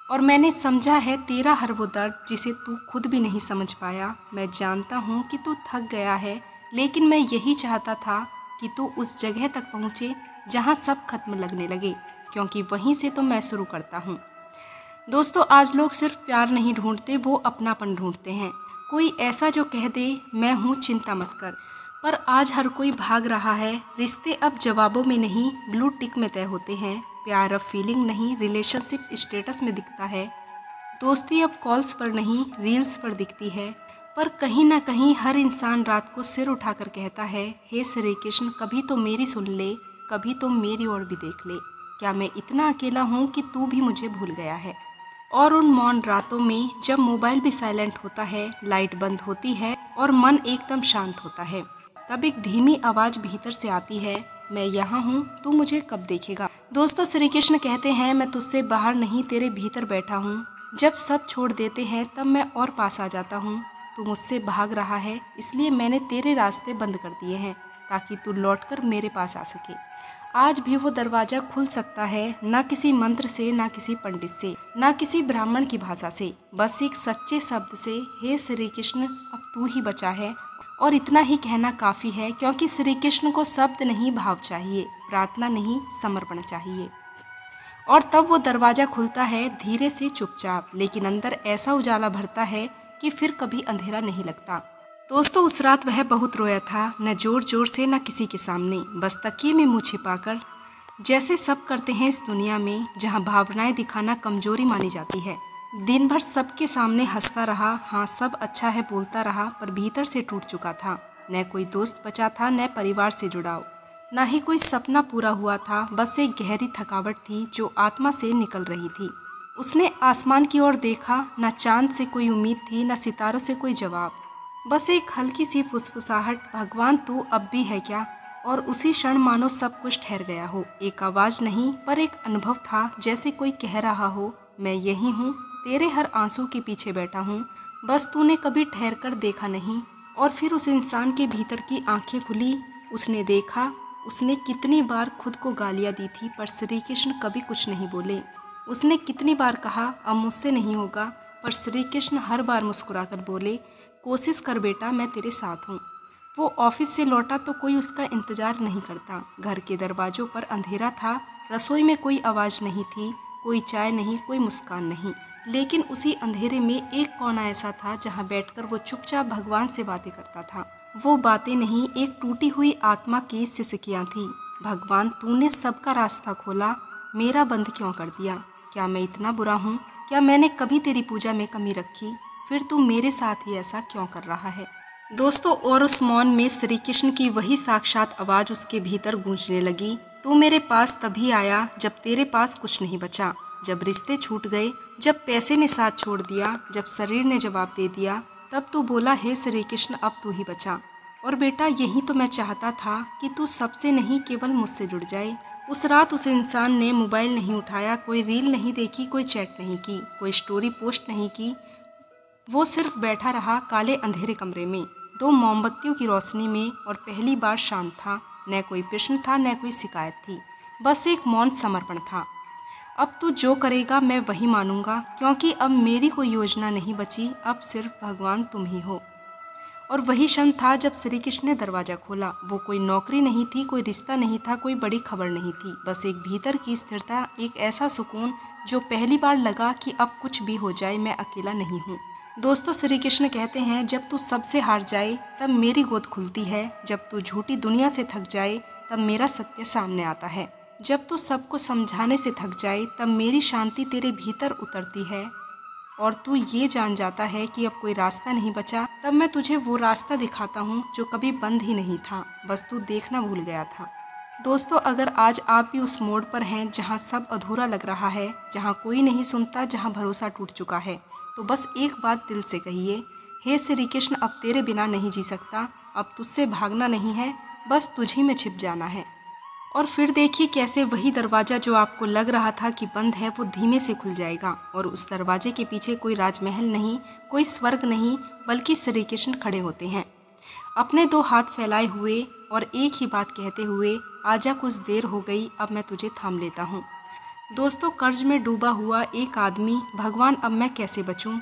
और मैंने समझा है तेरा हर वो दर्द जिसे तू खुद भी नहीं समझ पाया। मैं जानता हूँ कि तू थक गया है, लेकिन मैं यही चाहता था कि तू उस जगह तक पहुँचे जहाँ सब खत्म लगने लगे, क्योंकि वहीं से तो मैं शुरू करता हूँ। दोस्तों, आज लोग सिर्फ प्यार नहीं ढूंढते, वो अपनापन ढूंढते हैं। कोई ऐसा जो कह दे मैं हूँ चिंता मत कर। पर आज हर कोई भाग रहा है। रिश्ते अब जवाबों में नहीं ब्लू टिक में तय होते हैं। प्यार अब फीलिंग नहीं रिलेशनशिप स्टेटस में दिखता है। दोस्ती अब कॉल्स पर नहीं रील्स पर दिखती है। पर कहीं ना कहीं हर इंसान रात को सिर उठाकर कहता है, हे श्री कृष्ण कभी तो मेरी सुन ले, कभी तो मेरी ओर भी देख ले। क्या मैं इतना अकेला हूँ कि तू भी मुझे भूल गया है। और उन मौन रातों में जब मोबाइल भी साइलेंट होता है, लाइट बंद होती है और मन एकदम शांत होता है, तब एक धीमी आवाज भीतर से आती है, मैं यहाँ हूँ, तू मुझे कब देखेगा। दोस्तों श्री कृष्ण कहते हैं, मैं तुझसे बाहर नहीं तेरे भीतर बैठा हूँ। जब सब छोड़ देते हैं तब मैं और पास आ जाता हूँ। तू मुझसे भाग रहा है इसलिए मैंने तेरे रास्ते बंद कर दिए हैं ताकि तू लौटकर मेरे पास आ सके। आज भी वो दरवाजा खुल सकता है, ना किसी मंत्र से, ना किसी पंडित से, ना किसी ब्राह्मण की भाषा से, बस एक सच्चे शब्द से, हे श्री कृष्ण अब तू ही बचा है। और इतना ही कहना काफ़ी है, क्योंकि श्री कृष्ण को शब्द नहीं भाव चाहिए, प्रार्थना नहीं समर्पण चाहिए। और तब वो दरवाज़ा खुलता है धीरे से चुपचाप, लेकिन अंदर ऐसा उजाला भरता है कि फिर कभी अंधेरा नहीं लगता। दोस्तों उस रात वह बहुत रोया था, न जोर जोर से न किसी के सामने, बस तकिए में मुँह छिपाकर, जैसे सब करते हैं इस दुनिया में जहाँ भावनाएं दिखाना कमजोरी मानी जाती है। दिन भर सबके सामने हंसता रहा, हाँ सब अच्छा है बोलता रहा, पर भीतर से टूट चुका था। न कोई दोस्त बचा था, न परिवार से जुड़ाव, ना ही कोई सपना पूरा हुआ था। बस एक गहरी थकावट थी जो आत्मा से निकल रही थी। उसने आसमान की ओर देखा, न चांद से कोई उम्मीद थी, न सितारों से कोई जवाब, बस एक हल्की सी फुसफुसाहट, भगवान तू अब भी है क्या। और उसी क्षण मानो सब कुछ ठहर गया हो। एक आवाज़ नहीं पर एक अनुभव था, जैसे कोई कह रहा हो, मैं यही हूँ, तेरे हर आंसू के पीछे बैठा हूँ, बस तूने कभी ठहर कर देखा नहीं। और फिर उस इंसान के भीतर की आंखें खुली। उसने देखा, उसने कितनी बार खुद को गालियाँ दी थी, पर श्री कृष्ण कभी कुछ नहीं बोले। उसने कितनी बार कहा अब मुझसे नहीं होगा, पर श्री कृष्ण हर बार मुस्कुराकर बोले, कोशिश कर बेटा, मैं तेरे साथ हूँ। वो ऑफिस से लौटा तो कोई उसका इंतजार नहीं करता। घर के दरवाजों पर अंधेरा था, रसोई में कोई आवाज़ नहीं थी, कोई चाय नहीं, कोई मुस्कान नहीं। लेकिन उसी अंधेरे में एक कोना ऐसा था जहाँ बैठकर वो चुपचाप भगवान से बातें करता था। वो बातें नहीं, एक टूटी हुई आत्मा की सिसकियाँ थी। भगवान तूने सबका रास्ता खोला, मेरा बंद क्यों कर दिया। क्या मैं इतना बुरा हूँ? क्या मैंने कभी तेरी पूजा में कमी रखी? फिर तू मेरे साथ ही ऐसा क्यों कर रहा है। दोस्तों और उस मौन में श्री कृष्ण की वही साक्षात आवाज़ उसके भीतर गूंजने लगी, तू मेरे पास तभी आया जब तेरे पास कुछ नहीं बचा, जब रिश्ते छूट गए, जब पैसे ने साथ छोड़ दिया, जब शरीर ने जवाब दे दिया, तब तू बोला, हे श्री कृष्ण अब तू ही बचा। और बेटा यही तो मैं चाहता था कि तू सबसे नहीं केवल मुझसे जुड़ जाए। उस रात उस इंसान ने मोबाइल नहीं उठाया, कोई रील नहीं देखी, कोई चैट नहीं की, कोई स्टोरी पोस्ट नहीं की। वो सिर्फ बैठा रहा काले अंधेरे कमरे में, दो मोमबत्तियों की रोशनी में, और पहली बार शांत था। न कोई प्रश्न था, न कोई शिकायत थी, बस एक मौन समर्पण था। अब तू जो करेगा मैं वही मानूंगा, क्योंकि अब मेरी कोई योजना नहीं बची, अब सिर्फ भगवान तुम ही हो। और वही क्षण था जब श्री कृष्ण ने दरवाज़ा खोला। वो कोई नौकरी नहीं थी, कोई रिश्ता नहीं था, कोई बड़ी खबर नहीं थी, बस एक भीतर की स्थिरता, एक ऐसा सुकून जो पहली बार लगा कि अब कुछ भी हो जाए मैं अकेला नहीं हूँ। दोस्तों श्री कृष्ण कहते हैं, जब तू सबसे हार जाए तब मेरी गोद खुलती है, जब तू झूठी दुनिया से थक जाए तब मेरा सत्य सामने आता है, जब तू सबको समझाने से थक जाए तब मेरी शांति तेरे भीतर उतरती है, और तू ये जान जाता है कि अब कोई रास्ता नहीं बचा, तब मैं तुझे वो रास्ता दिखाता हूँ जो कभी बंद ही नहीं था, बस तू देखना भूल गया था। दोस्तों अगर आज आप भी उस मोड़ पर हैं जहाँ सब अधूरा लग रहा है, जहाँ कोई नहीं सुनता, जहाँ भरोसा टूट चुका है, तो बस एक बात दिल से कहिए, हे श्री कृष्ण अब तेरे बिना नहीं जी सकता, अब तुझसे भागना नहीं है, बस तुझी में छिप जाना है। और फिर देखिए कैसे वही दरवाज़ा जो आपको लग रहा था कि बंद है, वो धीमे से खुल जाएगा, और उस दरवाजे के पीछे कोई राजमहल नहीं, कोई स्वर्ग नहीं, बल्कि श्री कृष्ण खड़े होते हैं, अपने दो हाथ फैलाए हुए और एक ही बात कहते हुए, आजा कुछ देर हो गई, अब मैं तुझे थाम लेता हूँ। दोस्तों कर्ज में डूबा हुआ एक आदमी, भगवान अब मैं कैसे बचूं।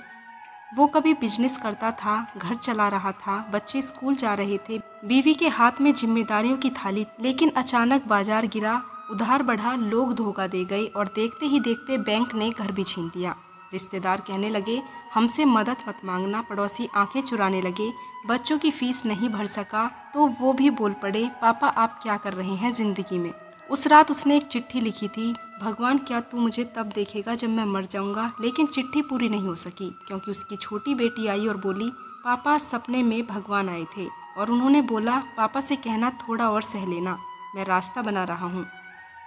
वो कभी बिजनेस करता था, घर चला रहा था, बच्चे स्कूल जा रहे थे, बीवी के हाथ में जिम्मेदारियों की थाली, लेकिन अचानक बाजार गिरा, उधार बढ़ा, लोग धोखा दे गए, और देखते ही देखते बैंक ने घर भी छीन लिया। रिश्तेदार कहने लगे हमसे मदद मत मांगना, पड़ोसी आंखें चुराने लगे, बच्चों की फीस नहीं भर सका तो वो भी बोल पड़े पापा आप क्या कर रहे हैं ज़िंदगी में। उस रात उसने एक चिट्ठी लिखी थी, भगवान क्या तू मुझे तब देखेगा जब मैं मर जाऊंगा। लेकिन चिट्ठी पूरी नहीं हो सकी क्योंकि उसकी छोटी बेटी आई और बोली पापा सपने में भगवान आए थे और उन्होंने बोला पापा से कहना थोड़ा और सह लेना, मैं रास्ता बना रहा हूँ।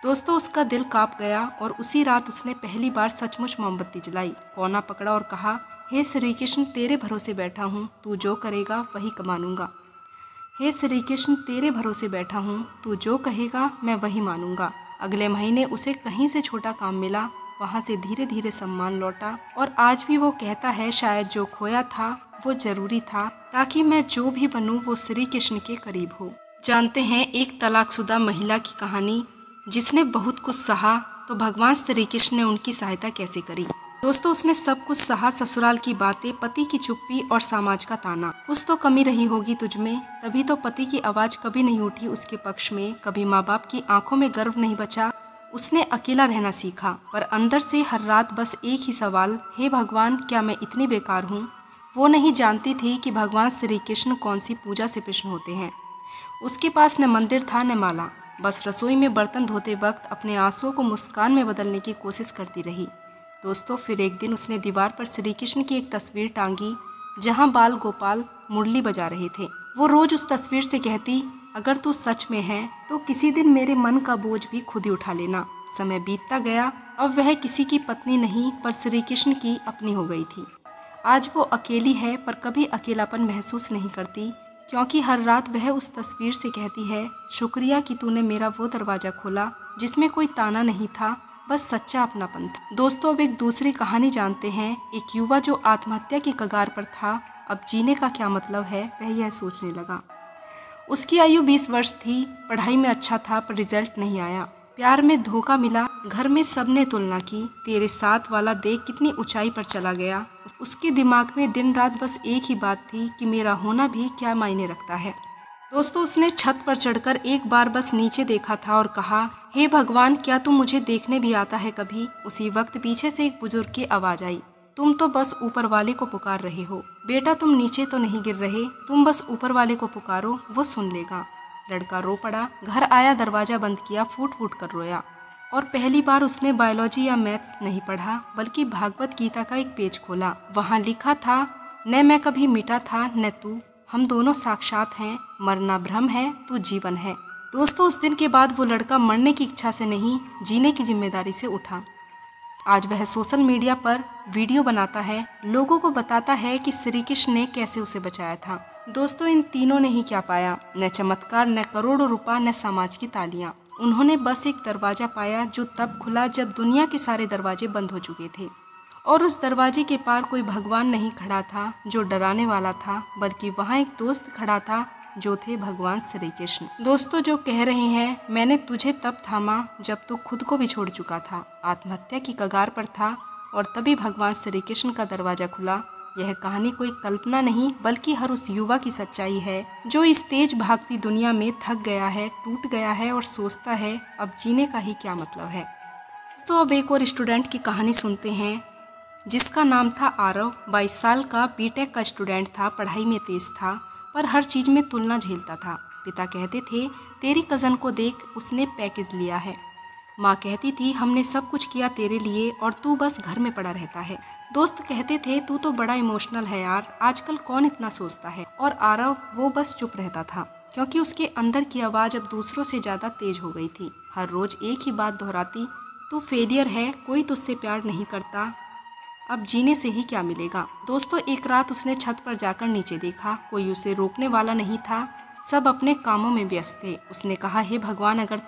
दोस्तों उसका दिल कांप गया और उसी रात उसने पहली बार सचमुच मोमबत्ती जलाई, कोना पकड़ा और कहा हे श्री कृष्ण तेरे भरोसे बैठा हूँ, तू जो करेगा वही कमानूंगा। हे श्री कृष्ण तेरे भरोसे बैठा हूँ, तू जो कहेगा मैं वही मानूंगा। अगले महीने उसे कहीं से छोटा काम मिला, वहाँ से धीरे धीरे सम्मान लौटा और आज भी वो कहता है शायद जो खोया था वो जरूरी था ताकि मैं जो भी बनूं वो श्री कृष्ण के करीब हो। जानते हैं एक तलाकशुदा महिला की कहानी जिसने बहुत कुछ सहा तो भगवान श्री कृष्ण ने उनकी सहायता कैसे करी। दोस्तों उसने सब कुछ सहा, ससुराल की बातें, पति की चुप्पी और समाज का ताना। कुछ तो कमी रही होगी तुझ में, तभी तो पति की आवाज़ कभी नहीं उठी उसके पक्ष में, कभी माँ बाप की आंखों में गर्व नहीं बचा। उसने अकेला रहना सीखा पर अंदर से हर रात बस एक ही सवाल, हे भगवान क्या मैं इतनी बेकार हूँ। वो नहीं जानती थी कि भगवान श्री कृष्ण कौन सी पूजा से प्रश्न होते हैं। उसके पास न मंदिर था न माला, बस रसोई में बर्तन धोते वक्त अपने आंसुओं को मुस्कान में बदलने की कोशिश करती रही। दोस्तों फिर एक दिन उसने दीवार पर श्री कृष्ण की एक तस्वीर टांगी जहां बाल गोपाल मुरली बजा रहे थे। वो रोज उस तस्वीर से कहती अगर तू सच में है तो किसी दिन मेरे मन का बोझ भी खुद ही उठा लेना। समय बीतता गया, अब वह किसी की पत्नी नहीं पर श्री कृष्ण की अपनी हो गई थी। आज वो अकेली है पर कभी अकेलापन महसूस नहीं करती क्योंकि हर रात वह उस तस्वीर से कहती है शुक्रिया कि तूने मेरा वो दरवाज़ा खोला जिसमें कोई ताना नहीं था, बस सच्चा अपनापन था। दोस्तों अब एक दूसरी कहानी जानते हैं। एक युवा जो आत्महत्या की कगार पर था, अब जीने का क्या मतलब है वह यह सोचने लगा। उसकी आयु 20 वर्ष थी, पढ़ाई में अच्छा था पर रिजल्ट नहीं आया, प्यार में धोखा मिला, घर में सबने तुलना की, तेरे साथ वाला देख कितनी ऊंचाई पर चला गया। उसके दिमाग में दिन रात बस एक ही बात थी कि मेरा होना भी क्या मायने रखता है। दोस्तों उसने छत पर चढ़कर एक बार बस नीचे देखा था और कहा हे भगवान क्या तुम मुझे देखने भी आता है कभी। उसी वक्त पीछे से एक बुजुर्ग की आवाज़ आई, तुम तो बस ऊपर वाले को पुकार रहे हो बेटा, तुम नीचे तो नहीं गिर रहे, तुम बस ऊपर वाले को पुकारो वो सुन लेगा। लड़का रो पड़ा, घर आया, दरवाज़ा बंद किया, फूट फूट कर रोया और पहली बार उसने बायोलॉजी या मैथ्स नहीं पढ़ा बल्कि भागवत गीता का एक पेज खोला। वहाँ लिखा था न मैं कभी मिटा था न तू, हम दोनों साक्षात हैं, मरना भ्रम है तू जीवन है। दोस्तों उस दिन के बाद वो लड़का मरने की इच्छा से नहीं जीने की जिम्मेदारी से उठा। आज वह सोशल मीडिया पर वीडियो बनाता है, लोगों को बताता है कि श्री कृष्ण ने कैसे उसे बचाया था। दोस्तों इन तीनों ने ही क्या पाया, न चमत्कार, न करोड़ों रुपया, न समाज की तालियां। उन्होंने बस एक दरवाज़ा पाया जो तब खुला जब दुनिया के सारे दरवाजे बंद हो चुके थे और उस दरवाजे के पार कोई भगवान नहीं खड़ा था जो डराने वाला था, बल्कि वहाँ एक दोस्त खड़ा था जो थे भगवान श्री कृष्ण। दोस्तों जो कह रहे हैं मैंने तुझे तब थामा जब तू खुद को भी छोड़ चुका था, आत्महत्या की कगार पर था और तभी भगवान श्री कृष्ण का दरवाजा खुला। यह कहानी कोई कल्पना नहीं बल्कि हर उस युवा की सच्चाई है जो इस तेज भागती दुनिया में थक गया है, टूट गया है और सोचता है अब जीने का ही क्या मतलब है। तो अब एक और स्टूडेंट की कहानी सुनते हैं जिसका नाम था आरव। 22 साल का बीटेक का स्टूडेंट था, पढ़ाई में तेज था पर हर चीज़ में तुलना झेलता था। पिता कहते थे तेरी कज़न को देख उसने पैकेज लिया है, माँ कहती थी हमने सब कुछ किया तेरे लिए और तू बस घर में पड़ा रहता है। दोस्त कहते थे तू तो बड़ा इमोशनल है यार, आजकल कौन इतना सोचता है। और आरव वो बस चुप रहता था क्योंकि उसके अंदर की आवाज़ अब दूसरों से ज़्यादा तेज हो गई थी। हर रोज़ एक ही बात दोहराती, तू फेलियर है, कोई तुझसे प्यार नहीं करता, अब जीने से ही क्या मिलेगा। दोस्तों एक रात उसने छत पर जाकर नीचे देखा, कोई उसे रोकने वाला नहीं था, सब अपने कामों में व्यस्त थे। उसने कहा हे भगवान अगर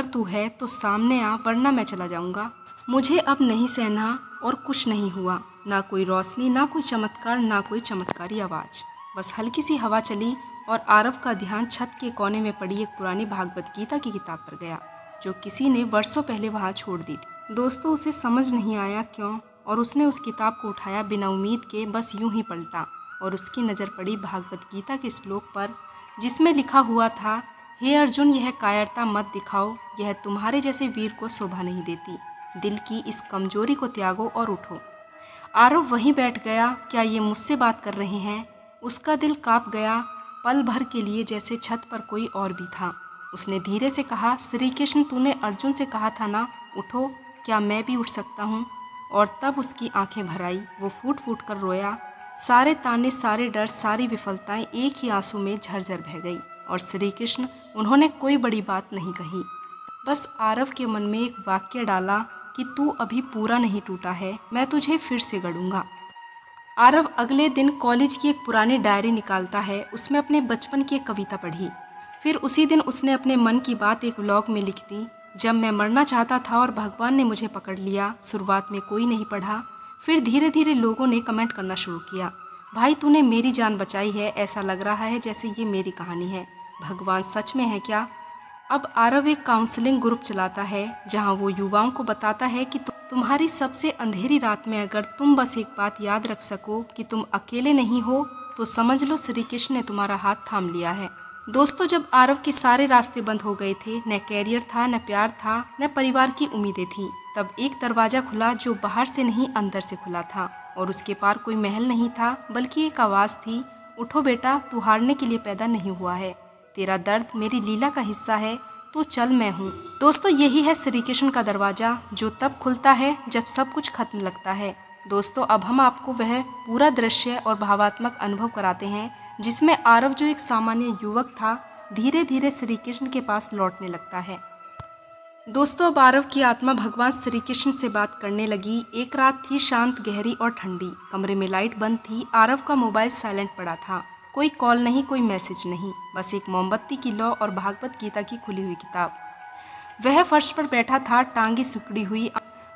तू है तो सामने आ वरना मैं चला जाऊंगा। मुझे अब नहीं सहना। और कुछ नहीं हुआ, ना कोई रोशनी, ना कोई चमत्कार, ना कोई चमत्कारी आवाज़, बस हल्की सी हवा चली और आरव का ध्यान छत के कोने में पड़ी एक पुरानी भागवत गीता की किताब पर गया जो किसी ने वर्षों पहले वहाँ छोड़ दी थी। दोस्तों उसे समझ नहीं आया क्यों और उसने उस किताब को उठाया बिना उम्मीद के, बस यूं ही पलटा और उसकी नज़र पड़ी भागवत गीता के श्लोक पर जिसमें लिखा हुआ था हे अर्जुन यह कायरता मत दिखाओ, यह तुम्हारे जैसे वीर को शोभा नहीं देती। दिल की इस कमजोरी को त्यागो और उठो। आरव वहीं बैठ गया। क्या ये मुझसे बात कर रहे हैं? उसका दिल कांप गया। पल भर के लिए जैसे छत पर कोई और भी था। उसने धीरे से कहा, श्री कृष्ण, तूने अर्जुन से कहा था ना, उठो, क्या मैं भी उठ सकता हूँ? और तब उसकी आंखें भर आई। वो फूट फूट कर रोया। सारे ताने, सारे डर, सारी विफलताएं एक ही आंसू में झरझर बह गई। और श्री कृष्ण, उन्होंने कोई बड़ी बात नहीं कही, बस आरव के मन में एक वाक्य डाला कि तू अभी पूरा नहीं टूटा है, मैं तुझे फिर से गढ़ूंगा। आरव अगले दिन कॉलेज की एक पुरानी डायरी निकालता है। उसमें अपने बचपन की एक कविता पढ़ी। फिर उसी दिन उसने अपने मन की बात एक व्लॉग में लिख दी। जब मैं मरना चाहता था और भगवान ने मुझे पकड़ लिया। शुरुआत में कोई नहीं पढ़ा, फिर धीरे धीरे लोगों ने कमेंट करना शुरू किया। भाई, तूने मेरी जान बचाई है, ऐसा लग रहा है जैसे ये मेरी कहानी है। भगवान सच में है क्या? अब आरव एक काउंसलिंग ग्रुप चलाता है जहां वो युवाओं को बताता है कि तुम्हारी सबसे अंधेरी रात में अगर तुम बस एक बात याद रख सको कि तुम अकेले नहीं हो, तो समझ लो श्री कृष्ण ने तुम्हारा हाथ थाम लिया है। दोस्तों, जब आरव के सारे रास्ते बंद हो गए थे, न कैरियर था, न प्यार था, न परिवार की उम्मीदें थी, तब एक दरवाजा खुला जो बाहर से नहीं अंदर से खुला था। और उसके पार कोई महल नहीं था, बल्कि एक आवाज़ थी, उठो बेटा, तू हारने के लिए पैदा नहीं हुआ है, तेरा दर्द मेरी लीला का हिस्सा है, तो चल, मैं हूँ। दोस्तों, यही है श्री कृष्ण का दरवाज़ा, जो तब खुलता है जब सब कुछ खत्म लगता है। दोस्तों, अब हम आपको वह पूरा दृश्य और भावात्मक अनुभव कराते हैं जिसमें आरव, जो एक सामान्य युवक था, धीरे धीरे श्री कृष्ण के पास लौटने लगता है। दोस्तों, अब आरव की आत्मा भगवान श्री कृष्ण से बात करने लगी। एक रात थी, शांत, गहरी और ठंडी। कमरे में लाइट बंद थी। आरव का मोबाइल साइलेंट पड़ा था। कोई कॉल नहीं, कोई मैसेज नहीं, बस एक मोमबत्ती की लौ और भागवत गीता की खुली हुई किताब। वह फर्श पर बैठा था, टांगे सिकुड़ी हुई,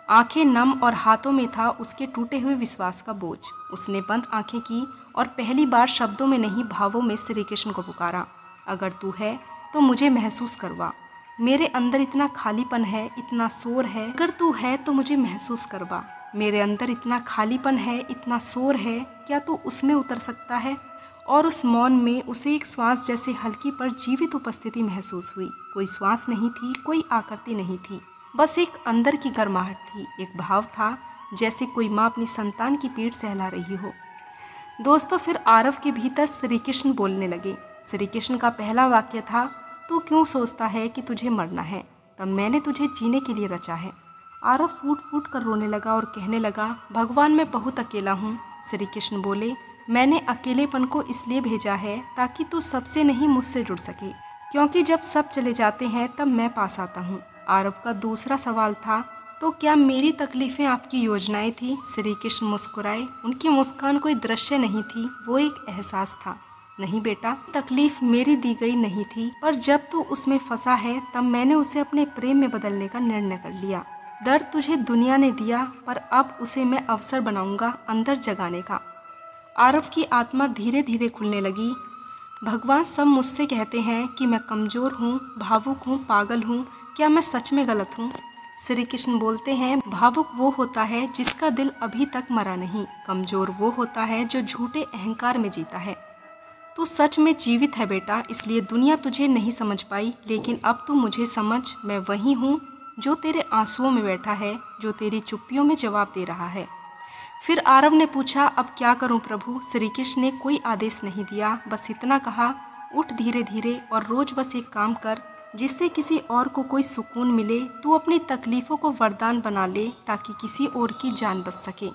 आंखें नम, और हाथों में था उसके टूटे हुए विश्वास का बोझ। उसने बंद आंखें की और पहली बार शब्दों में नहीं, भावों में श्री कृष्ण को पुकारा। अगर तू है तो मुझे महसूस करवा, मेरे अंदर इतना खालीपन है, इतना शोर है। अगर तू है तो मुझे महसूस करवा, मेरे अंदर इतना खालीपन है, इतना शोर है, क्या तू उसमें उतर सकता है? और उस मौन में उसे एक श्वास जैसे हल्की पर जीवित उपस्थिति महसूस हुई। कोई श्वास नहीं थी, कोई आकृति नहीं थी, बस एक अंदर की गर्माहट थी। एक भाव था, जैसे कोई माँ अपनी संतान की पीठ सहला रही हो। दोस्तों, फिर आरव के भीतर श्री कृष्ण बोलने लगे। श्री कृष्ण का पहला वाक्य था, तू क्यों सोचता है कि तुझे मरना है? तब मैंने तुझे जीने के लिए रचा है। आरव फूट फूट कर रोने लगा और कहने लगा, भगवान, मैं बहुत अकेला हूँ। श्री कृष्ण बोले, मैंने अकेलेपन को इसलिए भेजा है ताकि तू सबसे नहीं, मुझसे जुड़ सके, क्योंकि जब सब चले जाते हैं तब मैं पास आता हूँ। आरव का दूसरा सवाल था, तो क्या मेरी तकलीफ़ें आपकी योजनाएं थी? श्री कृष्ण मुस्कुराए। उनकी मुस्कान कोई दृश्य नहीं थी, वो एक एहसास था। नहीं बेटा, तकलीफ मेरी दी गई नहीं थी, पर जब तू उसमें फंसा है तब मैंने उसे अपने प्रेम में बदलने का निर्णय कर लिया। दर्द तुझे दुनिया ने दिया, पर अब उसे मैं अवसर बनाऊंगा अंदर जगाने का। आरव की आत्मा धीरे धीरे खुलने लगी। भगवान, सब मुझसे कहते हैं कि मैं कमज़ोर हूँ, भावुक हूँ, पागल हूँ, क्या मैं सच में गलत हूँ? श्री कृष्ण बोलते हैं, भावुक वो होता है जिसका दिल अभी तक मरा नहीं, कमज़ोर वो होता है जो झूठे अहंकार में जीता है। तू सच में जीवित है बेटा, इसलिए दुनिया तुझे नहीं समझ पाई, लेकिन अब तू मुझे समझ। मैं वही हूँ जो तेरे आंसुओं में बैठा है, जो तेरी चुप्पियों में जवाब दे रहा है। फिर आरव ने पूछा, अब क्या करूं प्रभु? श्री कृष्ण ने कोई आदेश नहीं दिया, बस इतना कहा, उठ धीरे धीरे और रोज बस एक काम कर जिससे किसी और को कोई सुकून मिले। तू अपनी तकलीफ़ों को वरदान बना ले ताकि किसी और की जान बच सके।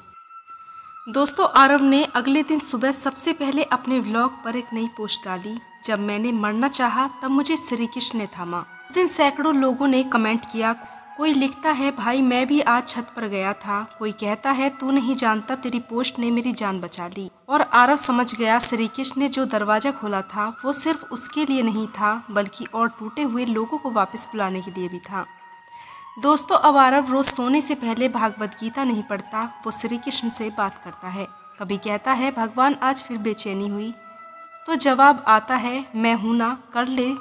दोस्तों, आरव ने अगले दिन सुबह सबसे पहले अपने व्लॉग पर एक नई पोस्ट डाली। जब मैंने मरना चाहा तब मुझे श्री कृष्ण ने थामा। उस दिन सैकड़ों लोगों ने कमेंट किया। कोई लिखता है, भाई मैं भी आज छत पर गया था। कोई कहता है, तू नहीं जानता, तेरी पोस्ट ने मेरी जान बचा ली। और आरव समझ गया, श्री कृष्ण ने जो दरवाजा खोला था वो सिर्फ उसके लिए नहीं था, बल्कि और टूटे हुए लोगों को वापस बुलाने के लिए भी था। दोस्तों, अब आरव रोज सोने से पहले भागवत गीता नहीं पढ़ता, वो श्री कृष्ण से बात करता है। कभी कहता है, भगवान आज फिर बेचैनी हुई, तो जवाब आता है, मैं हूं ना, कर ले।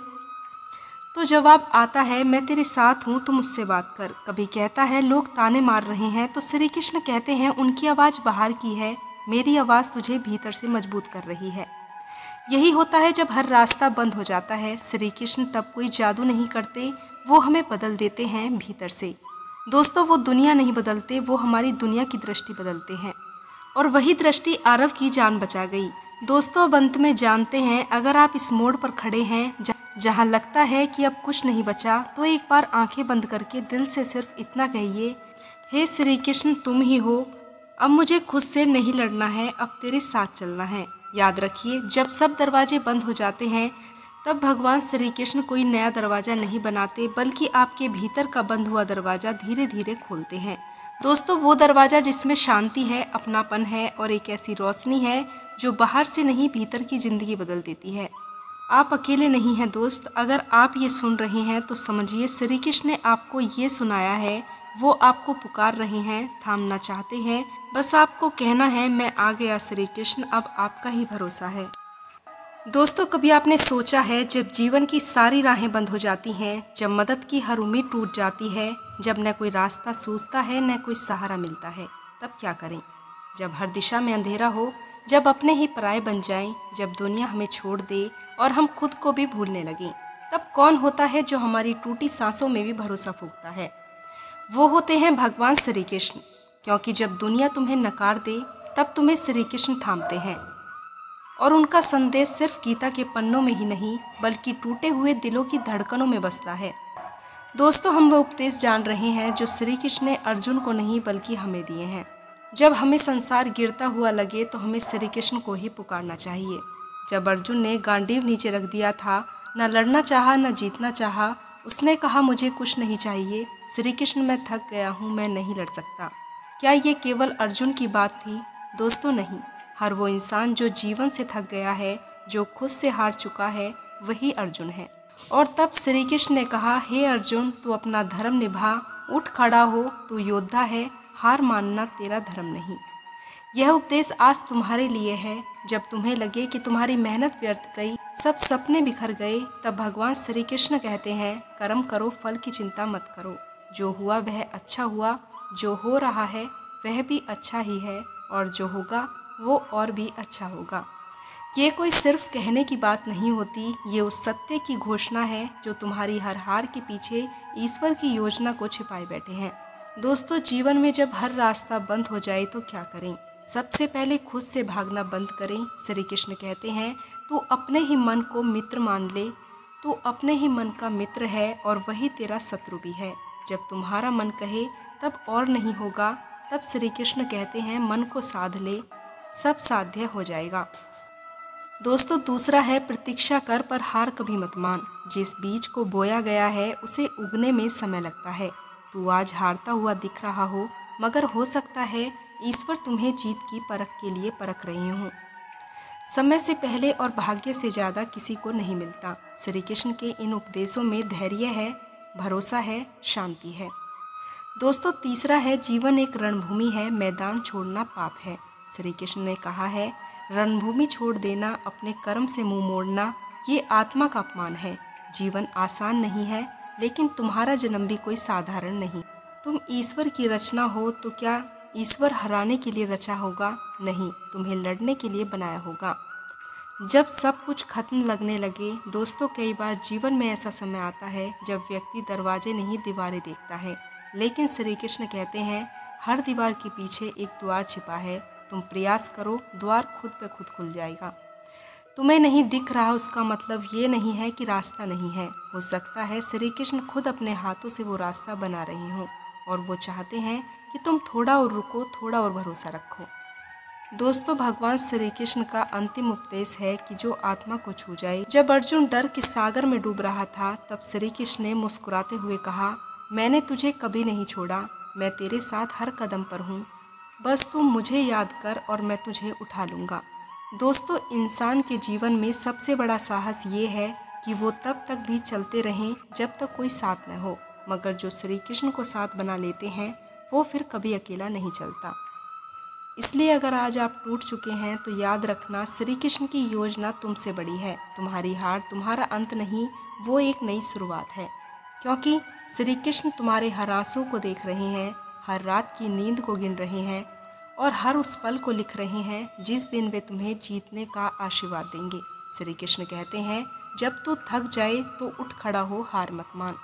तो जवाब आता है, मैं तेरे साथ हूँ, तू मुझसे बात कर। कभी कहता है, लोग ताने मार रहे हैं, तो श्री कृष्ण कहते हैं, उनकी आवाज़ बाहर की है, मेरी आवाज़ तुझे भीतर से मजबूत कर रही है। यही होता है जब हर रास्ता बंद हो जाता है। श्री कृष्ण तब कोई जादू नहीं करते, वो हमें बदल देते हैं भीतर से। दोस्तों वो दुनिया नहीं बदलते, वो हमारी दुनिया की दृष्टि बदलते हैं, और वही दृष्टि आरव की जान बचा गई। दोस्तों अब अंत में जानते हैं, अगर आप इस मोड़ पर खड़े हैं जहाँ लगता है कि अब कुछ नहीं बचा, तो एक बार आंखें बंद करके दिल से सिर्फ इतना कहिए, हे श्री कृष्ण तुम ही हो, अब मुझे खुद से नहीं लड़ना है, अब तेरे साथ चलना है। याद रखिए, जब सब दरवाजे बंद हो जाते हैं तब भगवान श्री कृष्ण कोई नया दरवाज़ा नहीं बनाते, बल्कि आपके भीतर का बंद हुआ दरवाज़ा धीरे धीरे खोलते हैं। दोस्तों वो दरवाज़ा जिसमें शांति है, अपनापन है और एक ऐसी रोशनी है जो बाहर से नहीं भीतर की ज़िंदगी बदल देती है। आप अकेले नहीं हैं दोस्त, अगर आप ये सुन रहे हैं तो समझिए श्री कृष्ण ने आपको ये सुनाया है, वो आपको पुकार रहे हैं, थामना चाहते हैं, बस आपको कहना है मैं आ गया श्री कृष्ण, अब आपका ही भरोसा है। दोस्तों कभी आपने सोचा है, जब जीवन की सारी राहें बंद हो जाती हैं, जब मदद की हर उम्मीद टूट जाती है, जब न कोई रास्ता सूझता है न कोई सहारा मिलता है, तब क्या करें? जब हर दिशा में अंधेरा हो, जब अपने ही पराये बन जाएं, जब दुनिया हमें छोड़ दे और हम खुद को भी भूलने लगें, तब कौन होता है जो हमारी टूटी सांसों में भी भरोसा फूंकता है? वो होते हैं भगवान श्री कृष्ण, क्योंकि जब दुनिया तुम्हें नकार दे तब तुम्हें श्री कृष्ण थामते हैं, और उनका संदेश सिर्फ गीता के पन्नों में ही नहीं बल्कि टूटे हुए दिलों की धड़कनों में बसता है। दोस्तों हम वो उपदेश जान रहे हैं जो श्री कृष्ण ने अर्जुन को नहीं बल्कि हमें दिए हैं। जब हमें संसार गिरता हुआ लगे तो हमें श्री कृष्ण को ही पुकारना चाहिए। जब अर्जुन ने गांडीव नीचे रख दिया था, न लड़ना चाहा न जीतना चाहा, उसने कहा मुझे कुछ नहीं चाहिए, श्री कृष्ण मैं थक गया हूँ, मैं नहीं लड़ सकता। क्या ये केवल अर्जुन की बात थी? दोस्तों नहीं, हर वो इंसान जो जीवन से थक गया है, जो खुद से हार चुका है, वही अर्जुन है। और तब श्री कृष्ण ने कहा, हे अर्जुन तू अपना धर्म निभा, उठ खड़ा हो, तू योद्धा है, हार मानना तेरा धर्म नहीं। यह उपदेश आज तुम्हारे लिए है। जब तुम्हें लगे कि तुम्हारी मेहनत व्यर्थ गई, सब सपने बिखर गए, तब भगवान श्री कृष्ण कहते हैं, कर्म करो, फल की चिंता मत करो, जो हुआ वह अच्छा हुआ, जो हो रहा है वह भी अच्छा ही है, और जो होगा वो और भी अच्छा होगा। ये कोई सिर्फ कहने की बात नहीं होती, ये उस सत्य की घोषणा है जो तुम्हारी हर हार के पीछे ईश्वर की योजना को छिपाए बैठे हैं। दोस्तों जीवन में जब हर रास्ता बंद हो जाए तो क्या करें? सबसे पहले खुद से भागना बंद करें। श्री कृष्ण कहते हैं, तू अपने ही मन को मित्र मान ले, तू अपने ही मन का मित्र है और वही तेरा शत्रु भी है। जब तुम्हारा मन कहे तब और नहीं होगा, तब श्री कृष्ण कहते हैं, मन को साध ले, सब साध्य हो जाएगा। दोस्तों दूसरा है, प्रतीक्षा कर पर हार कभी मत मान। जिस बीज को बोया गया है उसे उगने में समय लगता है। तू आज हारता हुआ दिख रहा हो, मगर हो सकता है ईश्वर तुम्हें जीत की परख के लिए परख रहे हों। समय से पहले और भाग्य से ज़्यादा किसी को नहीं मिलता। श्री कृष्ण के इन उपदेशों में धैर्य है, भरोसा है, शांति है। दोस्तों तीसरा है, जीवन एक रणभूमि है, मैदान छोड़ना पाप है। श्री कृष्ण ने कहा है, रणभूमि छोड़ देना, अपने कर्म से मुंह मोड़ना, ये आत्मा का अपमान है। जीवन आसान नहीं है, लेकिन तुम्हारा जन्म भी कोई साधारण नहीं। तुम ईश्वर की रचना हो तो क्या ईश्वर हराने के लिए रचा होगा? नहीं, तुम्हें लड़ने के लिए बनाया होगा। जब सब कुछ खत्म लगने लगे, दोस्तों कई बार जीवन में ऐसा समय आता है जब व्यक्ति दरवाजे नहीं दीवारें देखता है, लेकिन श्री कृष्ण कहते हैं, हर दीवार के पीछे एक द्वार छिपा है। तुम प्रयास करो, द्वार खुद पे खुद खुल जाएगा। तुम्हें नहीं दिख रहा उसका मतलब ये नहीं है कि रास्ता नहीं है। हो सकता है श्री कृष्ण खुद अपने हाथों से वो रास्ता बना रहे हों, और वो चाहते हैं कि तुम थोड़ा और रुको, थोड़ा और भरोसा रखो। दोस्तों भगवान श्री कृष्ण का अंतिम उपदेश है कि जो आत्मा को छू जाए। जब अर्जुन डर के सागर में डूब रहा था, तब श्री कृष्ण ने मुस्कुराते हुए कहा, मैंने तुझे कभी नहीं छोड़ा, मैं तेरे साथ हर कदम पर हूँ, बस तुम मुझे याद कर और मैं तुझे उठा लूँगा। दोस्तों इंसान के जीवन में सबसे बड़ा साहस ये है कि वो तब तक भी चलते रहें जब तक कोई साथ न हो, मगर जो श्री कृष्ण को साथ बना लेते हैं वो फिर कभी अकेला नहीं चलता। इसलिए अगर आज आप टूट चुके हैं तो याद रखना, श्री कृष्ण की योजना तुमसे बड़ी है। तुम्हारी हार तुम्हारा अंत नहीं, वो एक नई शुरुआत है, क्योंकि श्री कृष्ण तुम्हारे हर आंसू को देख रहे हैं, हर रात की नींद को गिन रहे हैं और हर उस पल को लिख रहे हैं जिस दिन वे तुम्हें जीतने का आशीर्वाद देंगे। श्री कृष्ण कहते हैं, जब तू थक जाए तो उठ खड़ा हो, हार मत मान।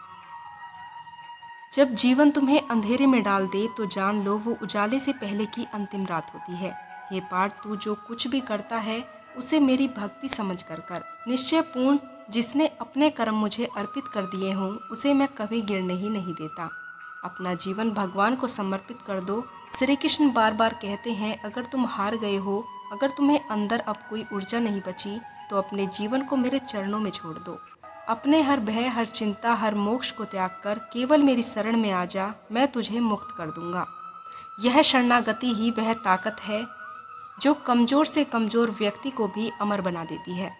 जब जीवन तुम्हें अंधेरे में डाल दे तो जान लो वो उजाले से पहले की अंतिम रात होती है। हे पार्थ, तू जो कुछ भी करता है उसे मेरी भक्ति समझ कर कर। निश्चय पूर्ण जिसने अपने कर्म मुझे अर्पित कर दिए हों उसे मैं कभी गिरने ही नहीं देता। अपना जीवन भगवान को समर्पित कर दो। श्री कृष्ण बार बार कहते हैं, अगर तुम हार गए हो, अगर तुम्हें अंदर अब कोई ऊर्जा नहीं बची, तो अपने जीवन को मेरे चरणों में छोड़ दो। अपने हर भय, हर चिंता, हर मोक्ष को त्याग कर केवल मेरी शरण में आ जा, मैं तुझे मुक्त कर दूंगा। यह शरणागति ही वह ताकत है जो कमजोर से कमजोर व्यक्ति को भी अमर बना देती है।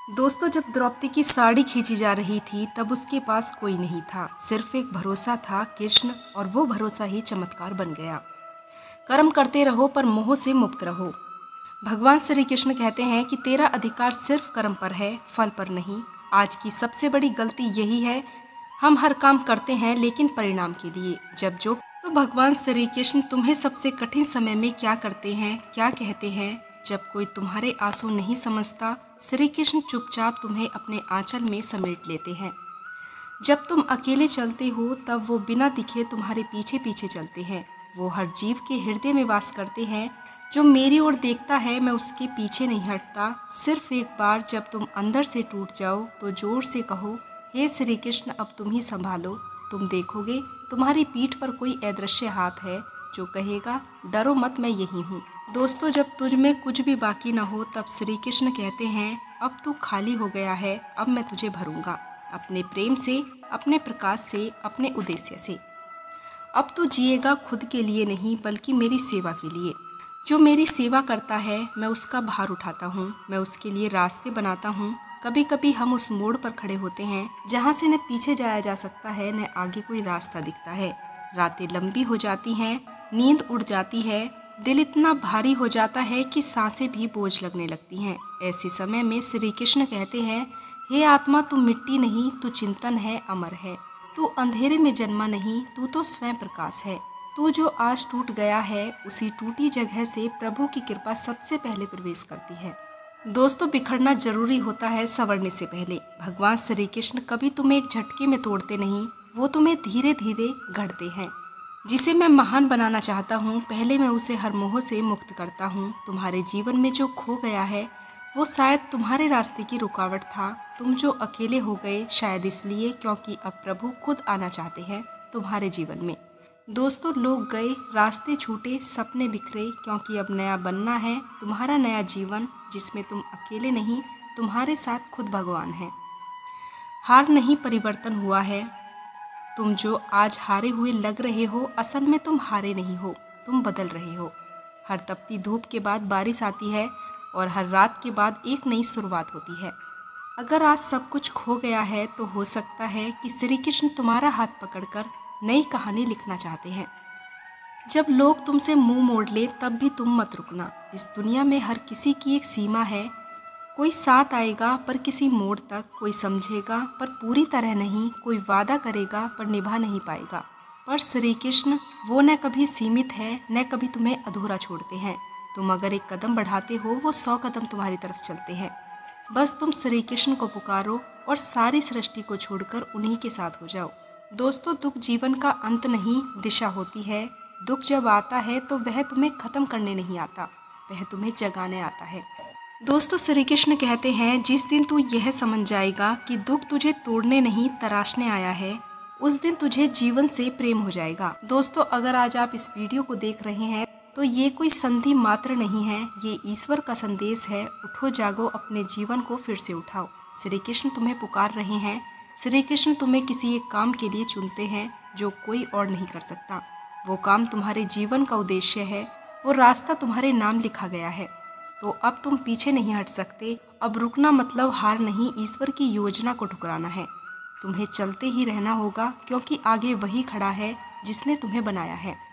दोस्तों, जब द्रौपदी की साड़ी खींची जा रही थी तब उसके पास कोई नहीं था, सिर्फ एक भरोसा था, कृष्ण, और वो भरोसा ही चमत्कार बन गया। कर्म करते रहो पर मोह से मुक्त रहो। भगवान श्री कृष्ण कहते हैं कि तेरा अधिकार सिर्फ कर्म पर है, फल पर नहीं। आज की सबसे बड़ी गलती यही है, हम हर काम करते हैं लेकिन परिणाम के लिए। जब जो तो भगवान श्री कृष्ण तुम्हें सबसे कठिन समय में क्या करते हैं, क्या कहते हैं? जब कोई तुम्हारे आंसू नहीं समझता, श्री कृष्ण चुपचाप तुम्हें अपने आंचल में समेट लेते हैं। जब तुम अकेले चलते हो तब वो बिना दिखे तुम्हारे पीछे पीछे चलते हैं। वो हर जीव के हृदय में वास करते हैं। जो मेरी ओर देखता है मैं उसके पीछे नहीं हटता। सिर्फ एक बार जब तुम अंदर से टूट जाओ तो जोर से कहो, हे श्री कृष्ण, अब तुम ही संभालो। तुम देखोगे तुम्हारी पीठ पर कोई अदृश्य हाथ है जो कहेगा, डरो मत, मैं यही हूँ। दोस्तों, जब तुझ में कुछ भी बाकी न हो तब श्री कृष्ण कहते हैं, अब तू खाली हो गया है, अब मैं तुझे भरूंगा अपने प्रेम से, अपने प्रकाश से, अपने उद्देश्य से। अब तू जिएगा खुद के लिए नहीं बल्कि मेरी सेवा के लिए। जो मेरी सेवा करता है मैं उसका भार उठाता हूँ, मैं उसके लिए रास्ते बनाता हूँ। कभी कभी हम उस मोड़ पर खड़े होते हैं जहाँ से न पीछे जाया जा सकता है न आगे कोई रास्ता दिखता है। रातें लंबी हो जाती हैं, नींद उड़ जाती है, दिल इतना भारी हो जाता है कि सांसें भी बोझ लगने लगती हैं। ऐसे समय में श्री कृष्ण कहते हैं, हे आत्मा, तू मिट्टी नहीं, तू चिंतन है, अमर है। तू अंधेरे में जन्मा नहीं, तू तो स्वयं प्रकाश है। तू जो आज टूट गया है उसी टूटी जगह से प्रभु की कृपा सबसे पहले प्रवेश करती है। दोस्तों, बिखरना जरूरी होता है संवरने से पहले। भगवान श्री कृष्ण कभी तुम्हें एक झटके में तोड़ते नहीं, वो तुम्हें धीरे धीरे गढ़ते हैं। जिसे मैं महान बनाना चाहता हूँ पहले मैं उसे हर मोह से मुक्त करता हूँ। तुम्हारे जीवन में जो खो गया है वो शायद तुम्हारे रास्ते की रुकावट था। तुम जो अकेले हो गए शायद इसलिए क्योंकि अब प्रभु खुद आना चाहते हैं तुम्हारे जीवन में। दोस्तों, लोग गए, रास्ते छूटे, सपने बिखरे, क्योंकि अब नया बनना है, तुम्हारा नया जीवन जिसमें तुम अकेले नहीं, तुम्हारे साथ खुद भगवान है। हार नहीं, परिवर्तन हुआ है। तुम जो आज हारे हुए लग रहे हो असल में तुम हारे नहीं हो, तुम बदल रहे हो। हर तपती धूप के बाद बारिश आती है और हर रात के बाद एक नई शुरुआत होती है। अगर आज सब कुछ खो गया है तो हो सकता है कि श्री कृष्ण तुम्हारा हाथ पकड़कर नई कहानी लिखना चाहते हैं। जब लोग तुमसे मुंह मोड़ ले तब भी तुम मत रुकना। इस दुनिया में हर किसी की एक सीमा है। कोई साथ आएगा पर किसी मोड़ तक, कोई समझेगा पर पूरी तरह नहीं, कोई वादा करेगा पर निभा नहीं पाएगा। पर श्री कृष्ण वो न कभी सीमित है न कभी तुम्हें अधूरा छोड़ते हैं। तुम अगर एक कदम बढ़ाते हो वो 100 कदम तुम्हारी तरफ चलते हैं। बस तुम श्री कृष्ण को पुकारो और सारी सृष्टि को छोड़कर उन्हीं के साथ हो जाओ। दोस्तों, दुख जीवन का अंत नहीं, दिशा होती है। दुख जब आता है तो वह तुम्हें खत्म करने नहीं आता, वह तुम्हें जगाने आता है। दोस्तों, श्री कृष्ण कहते हैं, जिस दिन तू यह समझ जाएगा कि दुख तुझे तोड़ने नहीं तराशने आया है, उस दिन तुझे जीवन से प्रेम हो जाएगा। दोस्तों, अगर आज आप इस वीडियो को देख रहे हैं तो ये कोई संधि मात्र नहीं है, ये ईश्वर का संदेश है। उठो, जागो, अपने जीवन को फिर से उठाओ। श्री कृष्ण तुम्हें पुकार रहे हैं। श्री कृष्ण तुम्हें किसी एक काम के लिए चुनते हैं जो कोई और नहीं कर सकता। वो काम तुम्हारे जीवन का उद्देश्य है, वो रास्ता तुम्हारे नाम लिखा गया है। तो अब तुम पीछे नहीं हट सकते। अब रुकना मतलब हार नहीं, ईश्वर की योजना को ठुकराना है। तुम्हें चलते ही रहना होगा क्योंकि आगे वही खड़ा है जिसने तुम्हें बनाया है।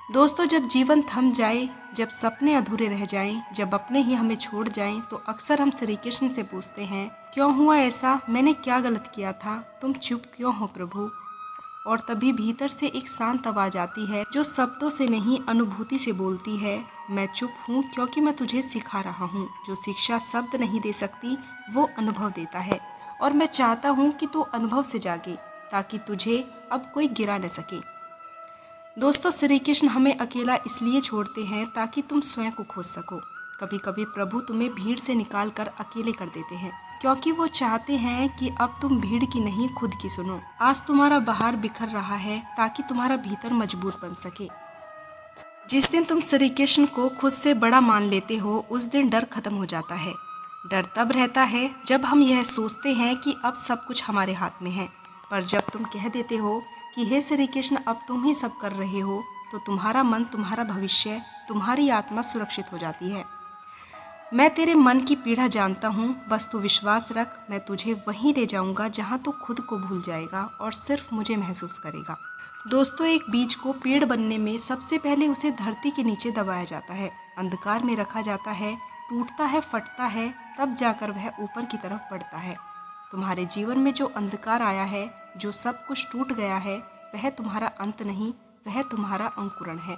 दोस्तों, जब जीवन थम जाए, जब सपने अधूरे रह जाएं, जब अपने ही हमें छोड़ जाएं, तो अक्सर हम श्री कृष्ण से पूछते हैं, क्यों हुआ ऐसा, मैंने क्या गलत किया था, तुम चुप क्यों हो प्रभु। और तभी भीतर से एक शांत आवाज आती है जो शब्दों से नहीं अनुभूति से बोलती है, मैं चुप हूँ क्योंकि मैं तुझे सिखा रहा हूँ। जो शिक्षा शब्द नहीं दे सकती वो अनुभव देता है, और मैं चाहता हूँ कि तू अनुभव से जागे। ताकि तुझे अब कोई गिरा न सके। दोस्तों, श्री कृष्ण हमें अकेला इसलिए छोड़ते हैं ताकि तुम स्वयं को खोज सको। कभी कभी प्रभु तुम्हें भीड़ से निकाल कर अकेले कर देते हैं, क्योंकि वो चाहते हैं कि अब तुम भीड़ की नहीं खुद की सुनो। आज तुम्हारा बाहर बिखर रहा है ताकि तुम्हारा भीतर मजबूत बन सके। जिस दिन तुम श्री कृष्ण को खुद से बड़ा मान लेते हो, उस दिन डर खत्म हो जाता है। डर तब रहता है जब हम यह सोचते हैं कि अब सब कुछ हमारे हाथ में है। पर जब तुम कह देते हो कि हे श्री कृष्ण, अब तुम ही सब कर रहे हो, तो तुम्हारा मन, तुम्हारा भविष्य, तुम्हारी आत्मा सुरक्षित हो जाती है। मैं तेरे मन की पीड़ा जानता हूँ, बस तू विश्वास रख। मैं तुझे वहीं ले जाऊँगा जहाँ तू खुद को भूल जाएगा और सिर्फ मुझे महसूस करेगा। दोस्तों, एक बीज को पेड़ बनने में सबसे पहले उसे धरती के नीचे दबाया जाता है, अंधकार में रखा जाता है, टूटता है, फटता है, तब जाकर वह ऊपर की तरफ बढ़ता है। तुम्हारे जीवन में जो अंधकार आया है, जो सब कुछ टूट गया है, वह तुम्हारा अंत नहीं, वह तुम्हारा अंकुरण है।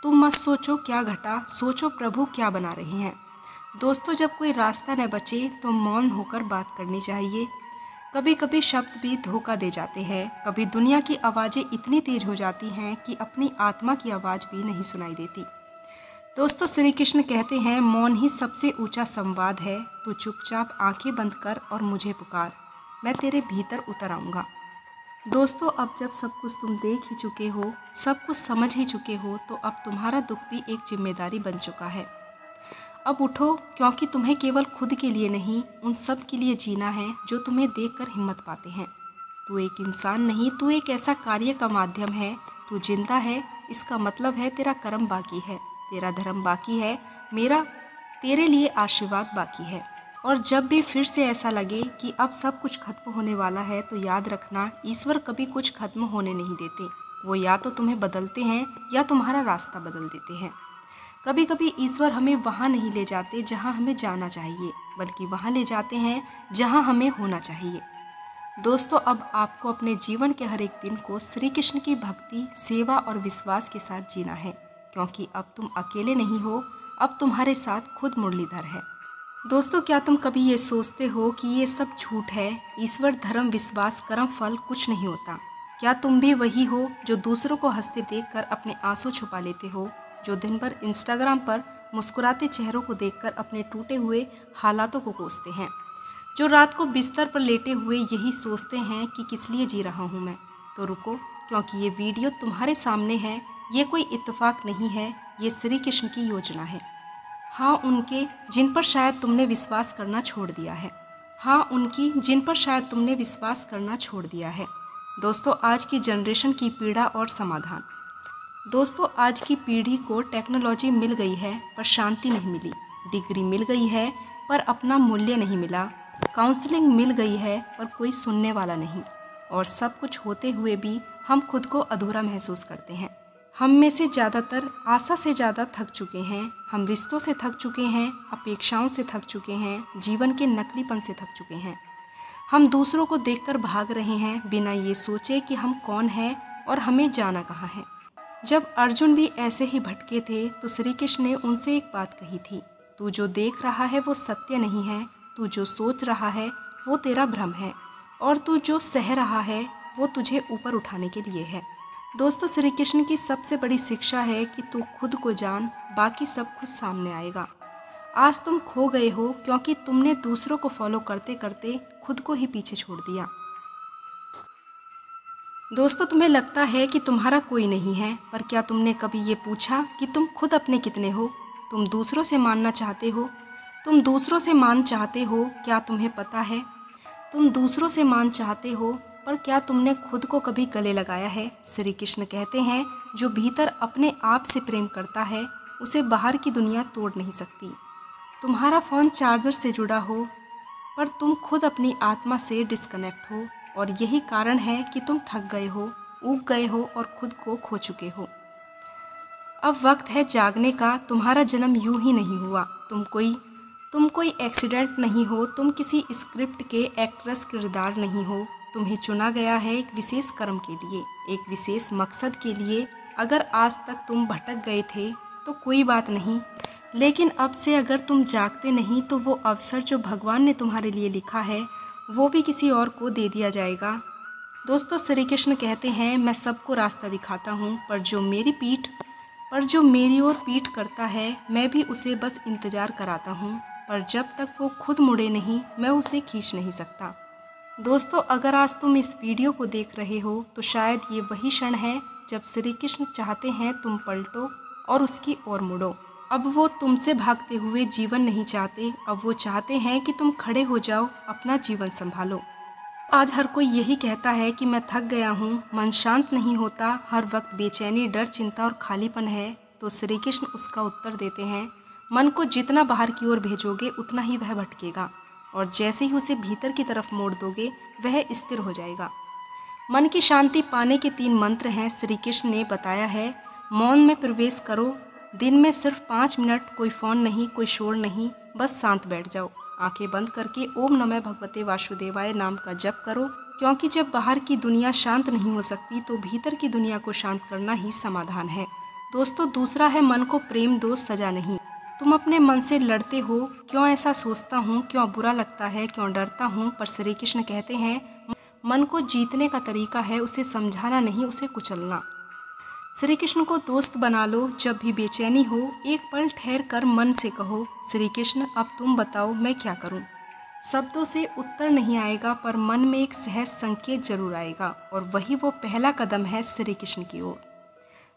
तुम मत सोचो क्या घटा, सोचो प्रभु क्या बना रहे हैं। दोस्तों, जब कोई रास्ता न बचे तो मौन होकर बात करनी चाहिए। कभी कभी शब्द भी धोखा दे जाते हैं। कभी दुनिया की आवाज़ें इतनी तेज हो जाती हैं कि अपनी आत्मा की आवाज़ भी नहीं सुनाई देती। दोस्तों, श्री कृष्ण कहते हैं, मौन ही सबसे ऊंचा संवाद है। तू चुपचाप आंखें बंद कर और मुझे पुकार, मैं तेरे भीतर उतर आऊँगा। दोस्तों, अब जब सब कुछ तुम देख ही चुके हो, सब कुछ समझ ही चुके हो, तो अब तुम्हारा दुख भी एक जिम्मेदारी बन चुका है। अब उठो, क्योंकि तुम्हें केवल खुद के लिए नहीं, उन सब के लिए जीना है जो तुम्हें देखकर हिम्मत पाते हैं। तू एक इंसान नहीं, तू एक ऐसा कार्य का माध्यम है। तू जिंदा है, इसका मतलब है तेरा कर्म बाकी है, तेरा धर्म बाकी है, मेरा तेरे लिए आशीर्वाद बाकी है। और जब भी फिर से ऐसा लगे कि अब सब कुछ खत्म होने वाला है, तो याद रखना, ईश्वर कभी कुछ खत्म होने नहीं देते। वो या तो तुम्हें बदलते हैं या तुम्हारा रास्ता बदल देते हैं। कभी कभी ईश्वर हमें वहाँ नहीं ले जाते जहाँ हमें जाना चाहिए, बल्कि वहाँ ले जाते हैं जहाँ हमें होना चाहिए। दोस्तों, अब आपको अपने जीवन के हर एक दिन को श्री कृष्ण की भक्ति, सेवा और विश्वास के साथ जीना है, क्योंकि अब तुम अकेले नहीं हो, अब तुम्हारे साथ खुद मुरलीधर है। दोस्तों, क्या तुम कभी ये सोचते हो कि ये सब झूठ है? ईश्वर, धर्म, विश्वास, कर्म, फल कुछ नहीं होता। क्या तुम भी वही हो जो दूसरों को हंसते देखकर अपने आंसू छुपा लेते हो, जो दिन भर इंस्टाग्राम पर मुस्कुराते चेहरों को देखकर अपने टूटे हुए हालातों को कोसते हैं, जो रात को बिस्तर पर लेटे हुए यही सोचते हैं कि किस लिए जी रहा हूँ मैं? तो रुको, क्योंकि ये वीडियो तुम्हारे सामने है। ये कोई इत्तेफाक नहीं है, ये श्री कृष्ण की योजना है। हाँ, उनके जिन पर शायद तुमने विश्वास करना छोड़ दिया है। हाँ, उनकी जिन पर शायद तुमने विश्वास करना छोड़ दिया है। दोस्तों, आज की जनरेशन की पीड़ा और समाधान। दोस्तों, आज की पीढ़ी को टेक्नोलॉजी मिल गई है पर शांति नहीं मिली, डिग्री मिल गई है पर अपना मूल्य नहीं मिला, काउंसलिंग मिल गई है पर कोई सुनने वाला नहीं, और सब कुछ होते हुए भी हम खुद को अधूरा महसूस करते हैं। हम में से ज़्यादातर आशा से ज़्यादा थक चुके हैं। हम रिश्तों से थक चुके हैं, अपेक्षाओं से थक चुके हैं, जीवन के नकलीपन से थक चुके हैं। हम दूसरों को देखकर भाग रहे हैं बिना ये सोचे कि हम कौन हैं और हमें जाना कहाँ है। जब अर्जुन भी ऐसे ही भटके थे तो श्री कृष्ण ने उनसे एक बात कही थी, तू जो देख रहा है वो सत्य नहीं है, तू जो सोच रहा है वो तेरा भ्रम है, और तू जो सह रहा है वो तुझे ऊपर उठाने के लिए है। दोस्तों, श्री कृष्ण की सबसे बड़ी शिक्षा है कि तू खुद को जान, बाकी सब कुछ सामने आएगा। आज तुम खो गए हो क्योंकि तुमने दूसरों को फॉलो करते करते खुद को ही पीछे छोड़ दिया। दोस्तों, तुम्हें लगता है कि तुम्हारा कोई नहीं है, पर क्या तुमने कभी ये पूछा कि तुम खुद अपने कितने हो? तुम दूसरों से मानना चाहते हो, तुम दूसरों से मान चाहते हो, क्या तुम्हें पता है? तुम दूसरों से मान चाहते हो, पर क्या तुमने खुद को कभी गले लगाया है? श्री कृष्ण कहते हैं, जो भीतर अपने आप से प्रेम करता है उसे बाहर की दुनिया तोड़ नहीं सकती। तुम्हारा फ़ोन चार्जर से जुड़ा हो, पर तुम खुद अपनी आत्मा से डिस्कनेक्ट हो, और यही कारण है कि तुम थक गए हो, ऊब गए हो और खुद को खो चुके हो। अब वक्त है जागने का। तुम्हारा जन्म यूं ही नहीं हुआ। तुम कोई एक्सीडेंट नहीं हो, तुम किसी स्क्रिप्ट के एक्ट्रेस किरदार नहीं हो। तुम्हें चुना गया है एक विशेष कर्म के लिए, एक विशेष मकसद के लिए। अगर आज तक तुम भटक गए थे तो कोई बात नहीं, लेकिन अब से अगर तुम जागते नहीं तो वो अवसर जो भगवान ने तुम्हारे लिए लिखा है वो भी किसी और को दे दिया जाएगा। दोस्तों श्री कृष्ण कहते हैं, मैं सबको रास्ता दिखाता हूँ, पर जो मेरी ओर पीठ करता है मैं भी उसे बस इंतज़ार कराता हूँ, पर जब तक वो खुद मुड़े नहीं मैं उसे खींच नहीं सकता। दोस्तों अगर आज तुम इस वीडियो को देख रहे हो तो शायद ये वही क्षण है जब श्री कृष्ण चाहते हैं तुम पलटो और उसकी ओर मुड़ो। अब वो तुमसे भागते हुए जीवन नहीं चाहते, अब वो चाहते हैं कि तुम खड़े हो जाओ, अपना जीवन संभालो। आज हर कोई यही कहता है कि मैं थक गया हूँ, मन शांत नहीं होता, हर वक्त बेचैनी, डर, चिंता और खालीपन है। तो श्री कृष्ण उसका उत्तर देते हैं, मन को जितना बाहर की ओर भेजोगे उतना ही वह भटकेगा, और जैसे ही उसे भीतर की तरफ मोड़ दोगे वह स्थिर हो जाएगा। मन की शांति पाने के 3 मंत्र हैं, श्री कृष्ण ने बताया है। मौन में प्रवेश करो, दिन में सिर्फ 5 मिनट, कोई फ़ोन नहीं, कोई शोर नहीं, बस शांत बैठ जाओ। आंखें बंद करके ओम नमः भगवते वासुदेवाय नाम का जप करो, क्योंकि जब बाहर की दुनिया शांत नहीं हो सकती तो भीतर की दुनिया को शांत करना ही समाधान है। दोस्तों दूसरा है, मन को प्रेम दो, सजा नहीं। तुम अपने मन से लड़ते हो, क्यों ऐसा सोचता हूँ, क्यों बुरा लगता है, क्यों डरता हूँ, पर श्री कृष्ण कहते हैं मन को जीतने का तरीका है उसे समझाना नहीं, उसे कुचलना। श्री कृष्ण को दोस्त बना लो, जब भी बेचैनी हो एक पल ठहर कर मन से कहो, श्री कृष्ण अब तुम बताओ मैं क्या करूं। शब्दों से उत्तर नहीं आएगा पर मन में एक सहज संकेत जरूर आएगा, और वही वो पहला कदम है श्री कृष्ण की ओर।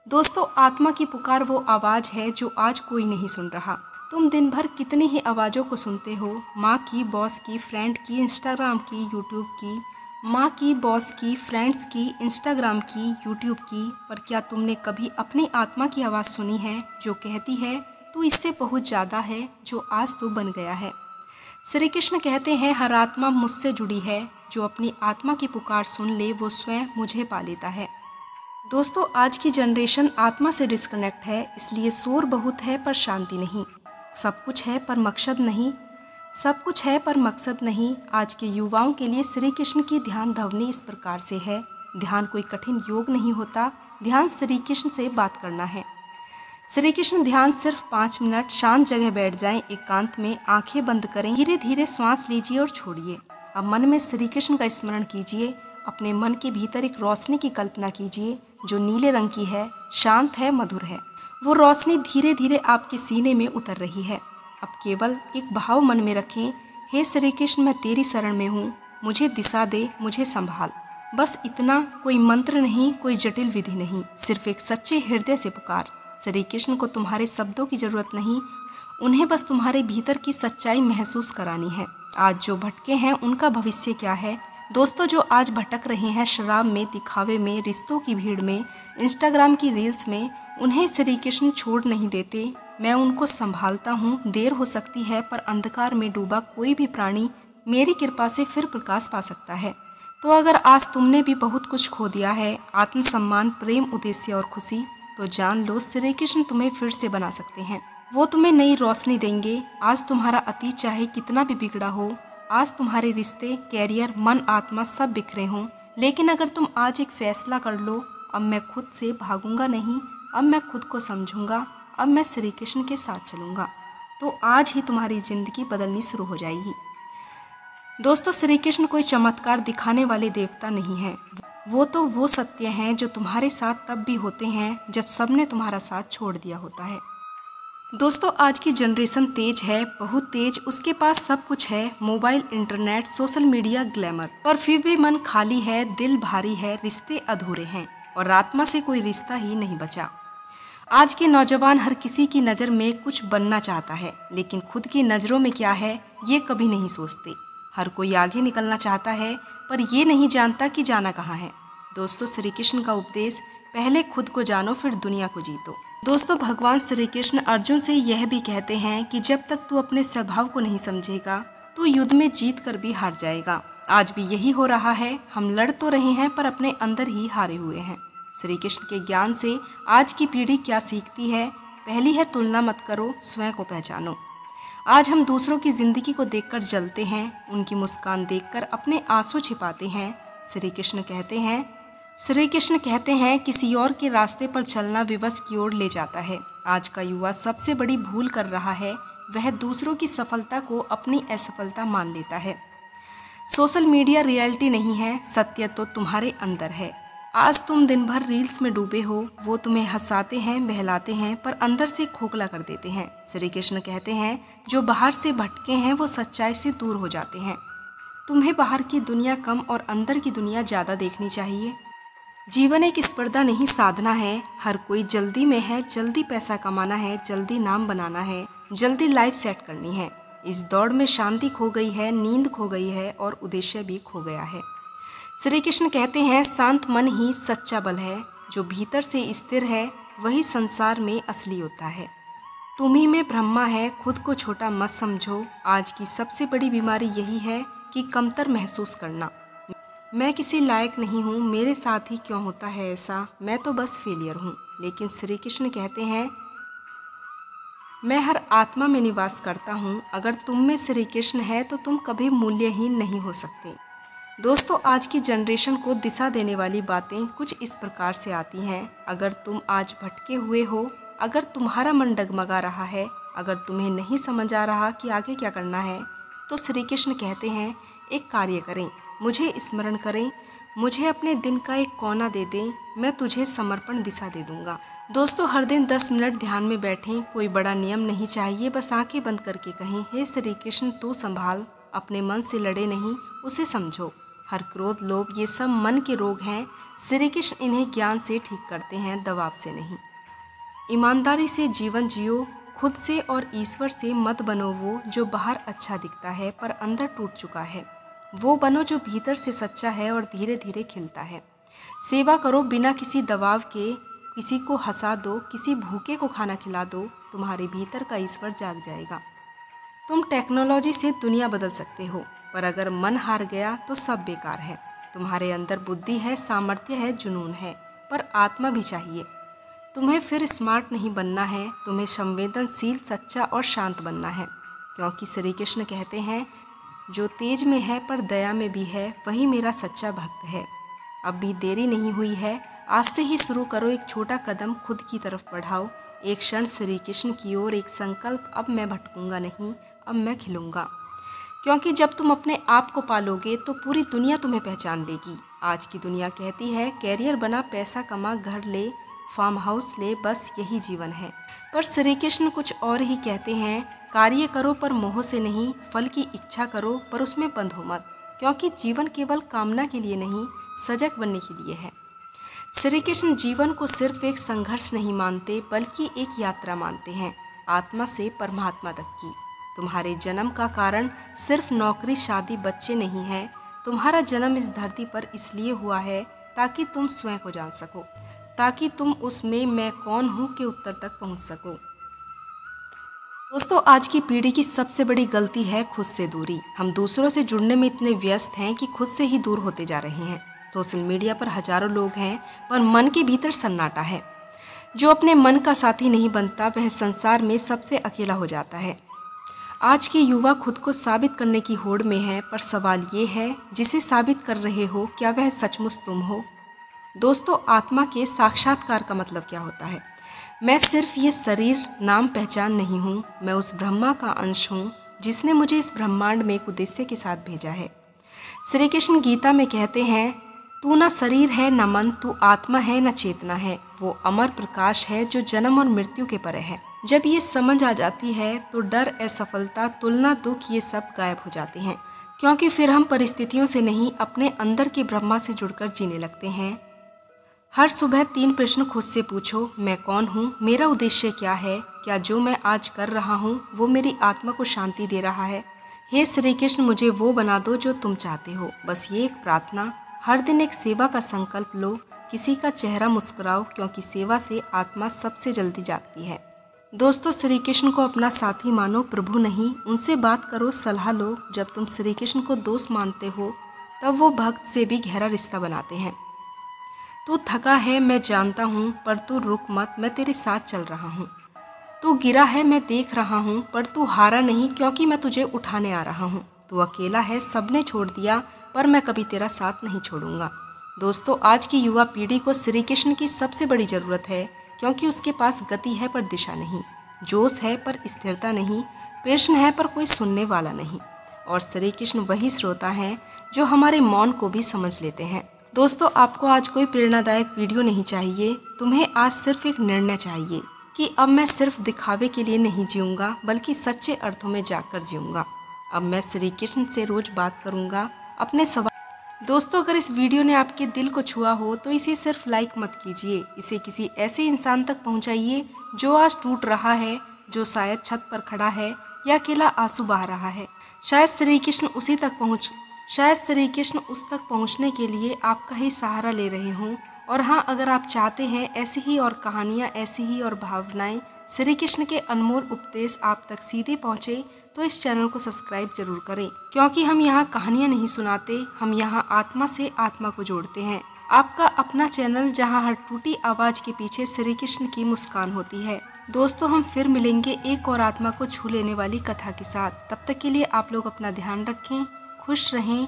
दोस्तों आत्मा की पुकार वो आवाज़ है जो आज कोई नहीं सुन रहा। तुम दिन भर कितनी ही आवाज़ों को सुनते हो, माँ की, बॉस की, फ्रेंड की, इंस्टाग्राम की, यूट्यूब की, माँ की, बॉस की, फ्रेंड्स की, इंस्टाग्राम की, यूट्यूब की, पर क्या तुमने कभी अपनी आत्मा की आवाज़ सुनी है जो कहती है तू इससे बहुत ज़्यादा है, जो आज तू बन गया है। श्री कृष्ण कहते हैं हर आत्मा मुझसे जुड़ी है, जो अपनी आत्मा की पुकार सुन ले वो स्वयं मुझे पा लेता है। दोस्तों आज की जनरेशन आत्मा से डिस्कनेक्ट है, इसलिए शोर बहुत है पर शांति नहीं, सब कुछ है पर मकसद नहीं, सब कुछ है पर मकसद नहीं। आज के युवाओं के लिए श्री कृष्ण की ध्यान ध्वनि इस प्रकार से है, ध्यान कोई कठिन योग नहीं होता, ध्यान श्री कृष्ण से बात करना है। श्री कृष्ण ध्यान सिर्फ 5 मिनट, शांत जगह बैठ जाएं, एकांत में आंखें बंद करें, धीरे धीरे श्वास लीजिए और छोड़िए। अब मन में श्री कृष्ण का स्मरण कीजिए, अपने मन के भीतर एक रोशनी की कल्पना कीजिए जो नीले रंग की है, शांत है, मधुर है। वो रोशनी धीरे धीरे आपके सीने में उतर रही है। अब केवल एक भाव मन में रखें, हे श्री कृष्ण मैं तेरी शरण में हूँ, मुझे दिशा दे, मुझे संभाल। बस इतना, कोई मंत्र नहीं, कोई जटिल विधि नहीं, सिर्फ एक सच्चे हृदय से पुकार। श्री कृष्ण को तुम्हारे शब्दों की जरूरत नहीं, उन्हें बस तुम्हारे भीतर की सच्चाई महसूस करानी है। आज जो भटके हैं उनका भविष्य क्या है। दोस्तों जो आज भटक रहे हैं शराब में, दिखावे में, रिश्तों की भीड़ में, इंस्टाग्राम की रील्स में, उन्हें श्री कृष्ण छोड़ नहीं देते। मैं उनको संभालता हूँ, देर हो सकती है पर अंधकार में डूबा कोई भी प्राणी मेरी कृपा से फिर प्रकाश पा सकता है। तो अगर आज तुमने भी बहुत कुछ खो दिया है, आत्मसम्मान, प्रेम, उद्देश्य और खुशी, तो जान लो श्री कृष्ण तुम्हें फिर से बना सकते हैं। वो तुम्हें नई रोशनी देंगे। आज तुम्हारा अतीत चाहे कितना भी बिगड़ा हो, आज तुम्हारे रिश्ते, कैरियर, मन, आत्मा सब बिखरे हों, लेकिन अगर तुम आज एक फैसला कर लो, अब मैं खुद से भागूंगा नहीं, अब मैं खुद को समझूंगा, अब मैं श्री कृष्ण के साथ चलूँगा, तो आज ही तुम्हारी ज़िंदगी बदलनी शुरू हो जाएगी। दोस्तों श्री कृष्ण कोई चमत्कार दिखाने वाले देवता नहीं हैं, वो तो वो सत्य हैं जो तुम्हारे साथ तब भी होते हैं जब सबने तुम्हारा साथ छोड़ दिया होता है। दोस्तों आज की जनरेशन तेज है, बहुत तेज, उसके पास सब कुछ है, mobile, internet, social media, glamour, पर फिर भी मन खाली है, दिल भारी है, रिश्ते अधूरे हैं और आत्मा से कोई रिश्ता ही नहीं बचा। आज के नौजवान हर किसी की नज़र में कुछ बनना चाहता है, लेकिन खुद की नज़रों में क्या है ये कभी नहीं सोचते। हर कोई आगे निकलना चाहता है पर ये नहीं जानता कि जाना कहाँ है। दोस्तों श्री कृष्ण का उपदेश, पहले खुद को जानो फिर दुनिया को जीतो। दोस्तों भगवान श्री कृष्ण अर्जुन से यह भी कहते हैं कि जब तक तू अपने स्वभाव को नहीं समझेगा तो युद्ध में जीत कर भी हार जाएगा। आज भी यही हो रहा है, हम लड़ तो रहे हैं पर अपने अंदर ही हारे हुए हैं। श्री कृष्ण के ज्ञान से आज की पीढ़ी क्या सीखती है? पहली है तुलना मत करो, स्वयं को पहचानो। आज हम दूसरों की ज़िंदगी को देखकर जलते हैं, उनकी मुस्कान देखकर अपने आंसू छिपाते हैं। श्री कृष्ण कहते हैं किसी और के रास्ते पर चलना विवश की ओर ले जाता है। आज का युवा सबसे बड़ी भूल कर रहा है, वह दूसरों की सफलता को अपनी असफलता मान लेता है। सोशल मीडिया रियलिटी नहीं है, सत्य तो तुम्हारे अंदर है। आज तुम दिन भर रील्स में डूबे हो, वो तुम्हें हंसाते हैं, बहलाते हैं, पर अंदर से खोखला कर देते हैं। श्री कृष्ण कहते हैं, जो बाहर से भटके हैं वो सच्चाई से दूर हो जाते हैं। तुम्हें बाहर की दुनिया कम और अंदर की दुनिया ज़्यादा देखनी चाहिए। जीवन एक स्पर्धा नहीं, साधना है। हर कोई जल्दी में है, जल्दी पैसा कमाना है, जल्दी नाम बनाना है, जल्दी लाइफ सेट करनी है। इस दौड़ में शांति खो गई है, नींद खो गई है और उद्देश्य भी खो गया है। श्री कृष्ण कहते हैं, शांत मन ही सच्चा बल है। जो भीतर से स्थिर है वही संसार में असली होता है। तुम ही में ब्रह्मा है, खुद को छोटा मत समझो। आज की सबसे बड़ी बीमारी यही है कि कमतर महसूस करना। मैं किसी लायक नहीं हूँ, मेरे साथ ही क्यों होता है ऐसा, मैं तो बस फेलियर हूँ। लेकिन श्री कृष्ण कहते हैं, मैं हर आत्मा में निवास करता हूँ। अगर तुम में श्री कृष्ण है तो तुम कभी मूल्यहीन नहीं हो सकते। दोस्तों, आज की जनरेशन को दिशा देने वाली बातें कुछ इस प्रकार से आती हैं। अगर तुम आज भटके हुए हो, अगर तुम्हारा मन डगमगा रहा है, अगर तुम्हें नहीं समझ आ रहा कि आगे क्या करना है, तो श्री कृष्ण कहते हैं, एक कार्य करें, मुझे स्मरण करें, मुझे अपने दिन का एक कोना दे दें, मैं तुझे समर्पण दिशा दे दूंगा। दोस्तों, हर दिन 10 मिनट ध्यान में बैठें। कोई बड़ा नियम नहीं चाहिए, बस आंखें बंद करके कहें, हे श्री कृष्ण तू संभाल। अपने मन से लड़े नहीं, उसे समझो। हर क्रोध, लोभ, ये सब मन के रोग हैं। श्री कृष्ण इन्हें ज्ञान से ठीक करते हैं, दबाव से नहीं। ईमानदारी से जीवन जियो, खुद से और ईश्वर से मत बनो वो जो बाहर अच्छा दिखता है पर अंदर टूट चुका है। वो बनो जो भीतर से सच्चा है और धीरे धीरे खिलता है। सेवा करो बिना किसी दबाव के, किसी को हंसा दो, किसी भूखे को खाना खिला दो, तुम्हारे भीतर का ईश्वर जाग जाएगा। तुम टेक्नोलॉजी से दुनिया बदल सकते हो, पर अगर मन हार गया तो सब बेकार है। तुम्हारे अंदर बुद्धि है, सामर्थ्य है, जुनून है, पर आत्मा भी चाहिए। तुम्हें फिर स्मार्ट नहीं बनना है, तुम्हें संवेदनशील, सच्चा और शांत बनना है। क्योंकि श्री कृष्ण कहते हैं, जो तेज में है पर दया में भी है, वही मेरा सच्चा भक्त है। अब भी देरी नहीं हुई है, आज से ही शुरू करो। एक छोटा कदम खुद की तरफ बढ़ाओ, एक क्षण श्री कृष्ण की ओर, एक संकल्प, अब मैं भटकूंगा नहीं, अब मैं खिलूंगा। क्योंकि जब तुम अपने आप को पालोगे तो पूरी दुनिया तुम्हें पहचान लेगी। आज की दुनिया कहती है, कैरियर बना, पैसा कमा, घर ले, फार्म हाउस ले, बस यही जीवन है। पर श्री कृष्ण कुछ और ही कहते हैं, कार्य करो पर मोह से नहीं, फल की इच्छा करो पर उसमें बंध हो मत। क्योंकि जीवन केवल कामना के लिए नहीं, सजग बनने के लिए है। श्री कृष्ण जीवन को सिर्फ एक संघर्ष नहीं मानते, बल्कि एक यात्रा मानते हैं, आत्मा से परमात्मा तक की। तुम्हारे जन्म का कारण सिर्फ नौकरी, शादी, बच्चे नहीं है। तुम्हारा जन्म इस धरती पर इसलिए हुआ है ताकि तुम स्वयं को जान सको, ताकि तुम उसमें मैं कौन हूँ के उत्तर तक पहुँच सको। दोस्तों, आज की पीढ़ी की सबसे बड़ी गलती है खुद से दूरी। हम दूसरों से जुड़ने में इतने व्यस्त हैं कि खुद से ही दूर होते जा रहे हैं। सोशल मीडिया पर हजारों लोग हैं, पर मन के भीतर सन्नाटा है। जो अपने मन का साथी नहीं बनता, वह संसार में सबसे अकेला हो जाता है। आज के युवा खुद को साबित करने की होड़ में है, पर सवाल ये है, जिसे साबित कर रहे हो, क्या वह सचमुच तुम हो? दोस्तों, आत्मा के साक्षात्कार का मतलब क्या होता है? मैं सिर्फ ये शरीर, नाम, पहचान नहीं हूँ। मैं उस ब्रह्मा का अंश हूँ जिसने मुझे इस ब्रह्मांड में एक उद्देश्य के साथ भेजा है। श्री कृष्ण गीता में कहते हैं, तू न शरीर है न मन, तू आत्मा है न चेतना है। वो अमर प्रकाश है जो जन्म और मृत्यु के परे है। जब ये समझ आ जाती है तो डर, असफलता, तुलना, दुख, ये सब गायब हो जाते हैं। क्योंकि फिर हम परिस्थितियों से नहीं, अपने अंदर के ब्रह्मा से जुड़कर जीने लगते हैं। हर सुबह 3 प्रश्न खुद से पूछो, मैं कौन हूँ, मेरा उद्देश्य क्या है, क्या जो मैं आज कर रहा हूँ वो मेरी आत्मा को शांति दे रहा है। हे श्री कृष्ण, मुझे वो बना दो जो तुम चाहते हो। बस ये एक प्रार्थना। हर दिन एक सेवा का संकल्प लो, किसी का चेहरा मुस्कुराओ, क्योंकि सेवा से आत्मा सबसे जल्दी जागती है। दोस्तों, श्री कृष्ण को अपना साथी मानो, प्रभु नहीं। उनसे बात करो, सलाह लो। जब तुम श्री कृष्ण को दोस्त मानते हो, तब वो भक्त से भी गहरा रिश्ता बनाते हैं। तू थका है, मैं जानता हूँ, पर तू रुक मत, मैं तेरे साथ चल रहा हूँ। तू गिरा है, मैं देख रहा हूँ, पर तू हारा नहीं, क्योंकि मैं तुझे उठाने आ रहा हूँ। तू अकेला है, सबने छोड़ दिया, पर मैं कभी तेरा साथ नहीं छोड़ूंगा। दोस्तों, आज की युवा पीढ़ी को श्री कृष्ण की सबसे बड़ी ज़रूरत है, क्योंकि उसके पास गति है पर दिशा नहीं, जोश है पर स्थिरता नहीं, प्रश्न है पर कोई सुनने वाला नहीं। और श्री कृष्ण वही श्रोता हैं जो हमारे मौन को भी समझ लेते हैं। दोस्तों, आपको आज कोई प्रेरणादायक वीडियो नहीं चाहिए, तुम्हें आज सिर्फ एक निर्णय चाहिए कि अब मैं सिर्फ दिखावे के लिए नहीं जीऊँगा बल्कि सच्चे अर्थों में जाकर जीऊँगा। अब मैं श्री कृष्ण से रोज बात करूँगा, अपने सवाल। दोस्तों, अगर इस वीडियो ने आपके दिल को छुआ हो तो इसे सिर्फ लाइक मत कीजिए, इसे किसी ऐसे इंसान तक पहुंचाइए जो आज टूट रहा है, जो शायद छत पर खड़ा है या अकेला आंसू बहा रहा है। शायद श्री कृष्ण उस तक पहुंचने के लिए आपका ही सहारा ले रहे हों। और हाँ, अगर आप चाहते हैं ऐसी ही और कहानियाँ, ऐसी ही और भावनाएं, श्री कृष्ण के अनमोल उपदेश आप तक सीधे पहुँचे तो इस चैनल को सब्सक्राइब जरूर करें, क्योंकि हम यहाँ कहानियाँ नहीं सुनाते, हम यहाँ आत्मा से आत्मा को जोड़ते हैं। आपका अपना चैनल जहाँ हर टूटी आवाज़ के पीछे श्री कृष्ण की मुस्कान होती है। दोस्तों, हम फिर मिलेंगे एक और आत्मा को छू लेने वाली कथा के साथ। तब तक के लिए आप लोग अपना ध्यान रखें, खुश रहें।